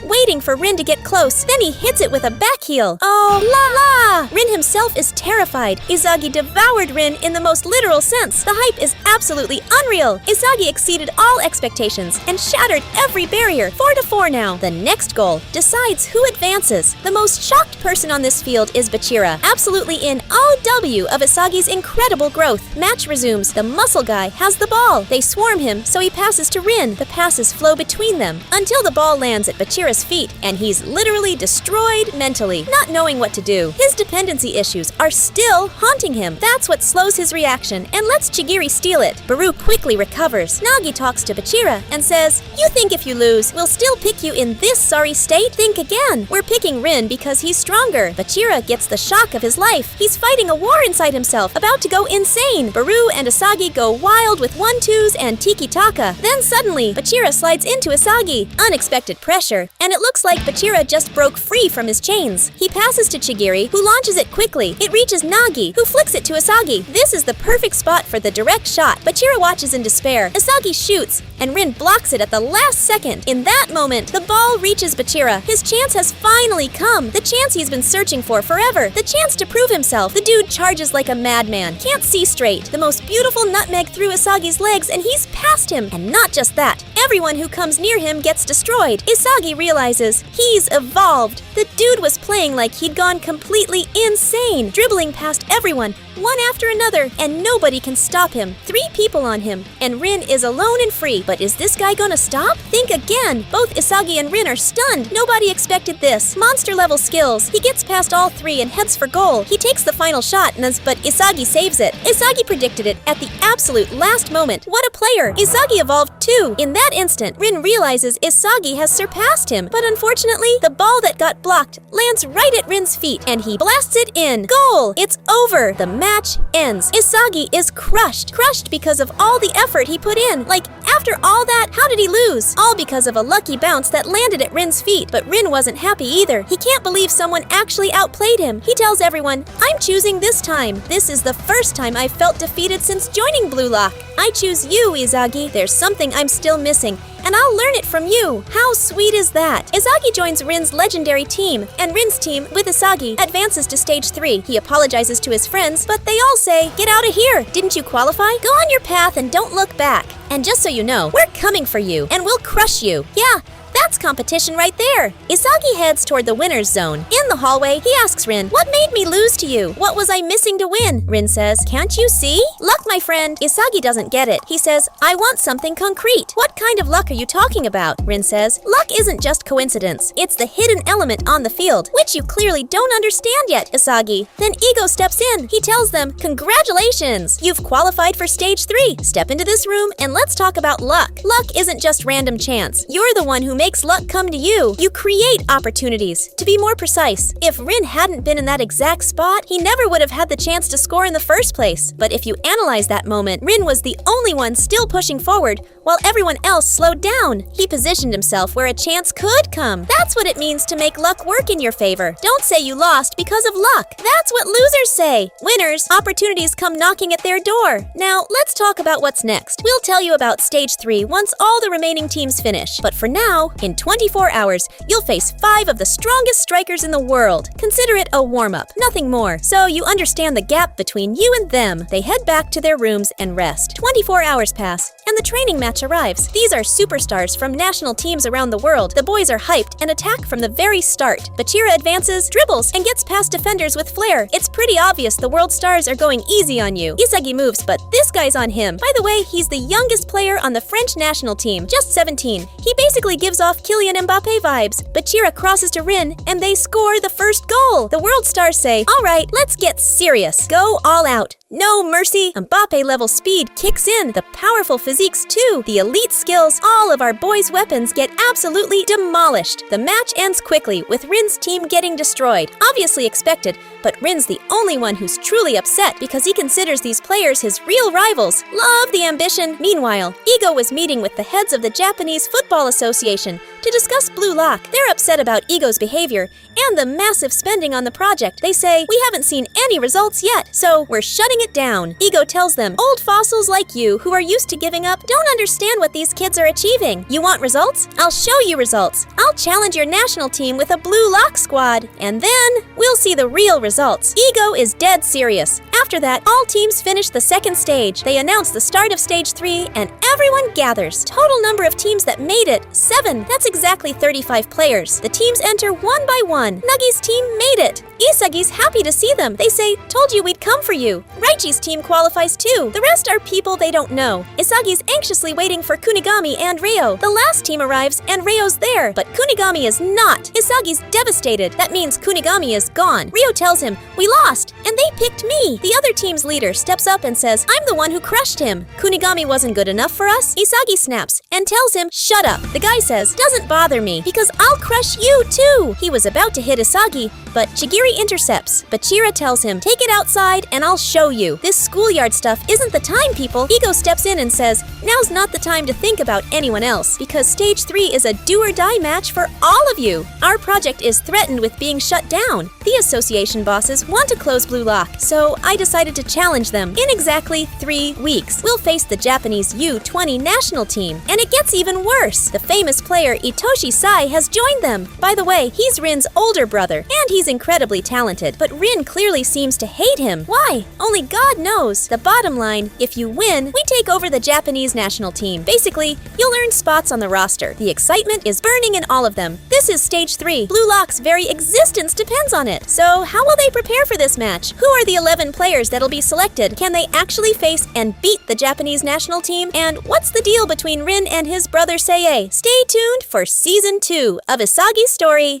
Rin to get close. Then he hits it with a back heel. Oh, la la! Rin himself is terrified. Isagi devoured Rin in the most literal sense. The hype is absolutely unreal. Isagi exceeded all expectations and shattered every barrier. 4-4 now. The next goal decides who advances. The most shocked person on this field is Bachira, absolutely in OW of Isagi's incredible growth. Match resumes. The muscle guy has the ball. They swarm him, so he passes to Rin. The passes flow between them until the ball lands at Bachira's feet, and he's literally destroyed mentally, not knowing what to do. His dependency issues are still haunting him. That's what slows his reaction and lets Chigiri steal it. Barou quickly recovers. Nagi talks to Bachira and says, you think if you lose, we'll still pick you in this sorry state? Think again. We're picking Rin because he's stronger. Bachira gets the shock of his life. He's fighting a war inside himself, about to go insane. Barou and Isagi go wild with 1-2s and tiki-taka. Then suddenly, Bachira slides into Isagi. Unexpected pressure, and it looks like Bachira just broke free from his chains. He passes to Chigiri, who launches it quickly. It reaches Nagi, who flicks it to Isagi. This is the perfect spot for the direct shot. Bachira watches in despair. Isagi shoots, and Rin blocks it at the last second. In that moment, the ball reaches Bachira. His chance has finally come. The chance he's been searching for forever. The chance to prove himself. The dude charges like a madman. Can't see straight. The most beautiful nutmeg through Isagi's legs, and he's past him. And not just that. Everyone who comes near him gets destroyed. Isagi realizes he's evolved. The dude was playing like he'd gone completely insane, dribbling past everyone, one after another, and nobody can stop him. 3 people on him, and Rin is alone and free. But is this guy gonna stop? Think again. Both Isagi and Rin are stunned. Nobody expected this. Monster-level skills. He gets past all 3 and heads for goal. He takes the final shot, but Isagi saves it. Isagi predicted it at the absolute last moment. What a player! Isagi evolved too. In that instant, Rin realizes Isagi has surpassed him. But unfortunately, the ball that got blocked lands right at Rin's feet, and he blasts it in. Goal! It's over. The match ends. Isagi is crushed. Crushed because of all the effort he put in. Like, after all that, how did he lose? All because of a lucky bounce that landed at Rin's feet. But Rin wasn't happy either. He can't believe someone actually outplayed him. He tells everyone, I'm choosing this time. This is the first time I've felt defeated since joining Blue Lock. I choose you, Isagi. There's something I'm still missing, and I'll learn it from you. How sweet is that? Isagi joins Rin's legendary team, and Rin's team, with Isagi, advances to stage 3. He apologizes to his friends, but they all say, get out of here. Didn't you qualify? Go on your path and don't look back. And just so you know, we're coming for you, and we'll crush you. Yeah, that's competition right there. Isagi heads toward the winner's zone. In the hallway, he asks Rin, what made me lose to you? What was I missing to win? Rin says, can't you see? Luck, my friend. Isagi doesn't get it. He says, I want something concrete. What kind of luck are you talking about? Rin says, luck isn't just coincidence. It's the hidden element on the field, which you clearly don't understand yet, Isagi. Then Ego steps in. He tells them, congratulations! You've qualified for stage 3. Step into this room and let's talk about luck. Luck isn't just random chance. You're the one who makes luck come to you. You create opportunities. To be more precise, if Rin hadn't been in that exact spot, he never would have had the chance to score in the first place. But if you analyze that moment, Rin was the only one still pushing forward, while everyone else slowed down. He positioned himself where a chance could come. That's what it means to make luck work in your favor. Don't say you lost because of luck. That's what losers say. Winners, opportunities come knocking at their door. Now, let's talk about what's next. We'll tell you about stage 3 once all the remaining teams finish. But for now, in 24 hours, you'll face 5 of the strongest strikers in the world. Consider it a warm-up, nothing more. So you understand the gap between you and them. They head back to their rooms and rest. 24 hours pass, and the training match arrives. These are superstars from national teams around the world. The boys are hyped and attack from the very start. Bachira advances, dribbles, and gets past defenders with flair. It's pretty obvious the world stars are going easy on you. Isagi moves, but this guy's on him. By the way, he's the youngest player on the French national team, just 17. He basically gives off off Kylian Mbappe vibes. Bachira crosses to Rin, and they score the first goal. The World Stars say, all right, let's get serious. Go all out. No mercy. Mbappe-level speed kicks in, the powerful physiques too, the elite skills, all of our boys' weapons get absolutely demolished. The match ends quickly, with Rin's team getting destroyed. Obviously expected, but Rin's the only one who's truly upset because he considers these players his real rivals. Love the ambition. Meanwhile, Ego was meeting with the heads of the Japanese Football Association to discuss Blue Lock. They're upset about Ego's behavior and the massive spending on the project. They say, we haven't seen any results yet, so we're shutting it down. Ego tells them, old fossils like you who are used to giving up don't understand what these kids are achieving. You want results? I'll show you results. I'll challenge your national team with a Blue Lock squad, and then we'll see the real results. Ego is dead serious. After that, all teams finish the second stage. They announce the start of stage 3, and everyone gathers. Total number of teams that made it, 7. That's exactly 35 players. The teams enter one by one. Nuggi's team made it. Isagi's happy to see them. They say, told you we'd come for you. Raichi's team qualifies too. The rest are people they don't know. Isagi's anxiously waiting for Kunigami and Ryo. The last team arrives and Ryo's there, but Kunigami is not. Isagi's devastated. That means Kunigami is gone. Ryo tells him, we lost, and they picked me. The other team's leader steps up and says, I'm the one who crushed him. Kunigami wasn't good enough for us. Isagi snaps and tells him, shut up. The guy says, doesn't bother me, because I'll crush you too. He was about to hit Isagi, but Chigiri intercepts. Bachira tells him, take it outside and I'll show you. This schoolyard stuff isn't the time, people. Ego steps in and says, now's not the time to think about anyone else, because stage 3 is a do-or-die match for all of you. Our project is threatened with being shut down. The association bosses want to close Blue Lock, so I decided to challenge them. In exactly 3 weeks, we'll face the Japanese U-20 national team, and it gets even worse. The famous player Itoshi Sai has joined them. By the way, he's Rin's older brother, and he's incredibly talented, but Rin clearly seems to hate him. Why? Only God knows. The bottom line, if you win, we take over the Japanese national team. Basically, you'll earn spots on the roster. The excitement is burning in all of them. This is stage 3. Blue Lock's very existence depends on it. So how will they prepare for this match? Who are the 11 players that'll be selected? Can they actually face and beat the Japanese national team? And what's the deal between Rin and his brother Seiei? Stay tuned for Season 2 of Isagi's story.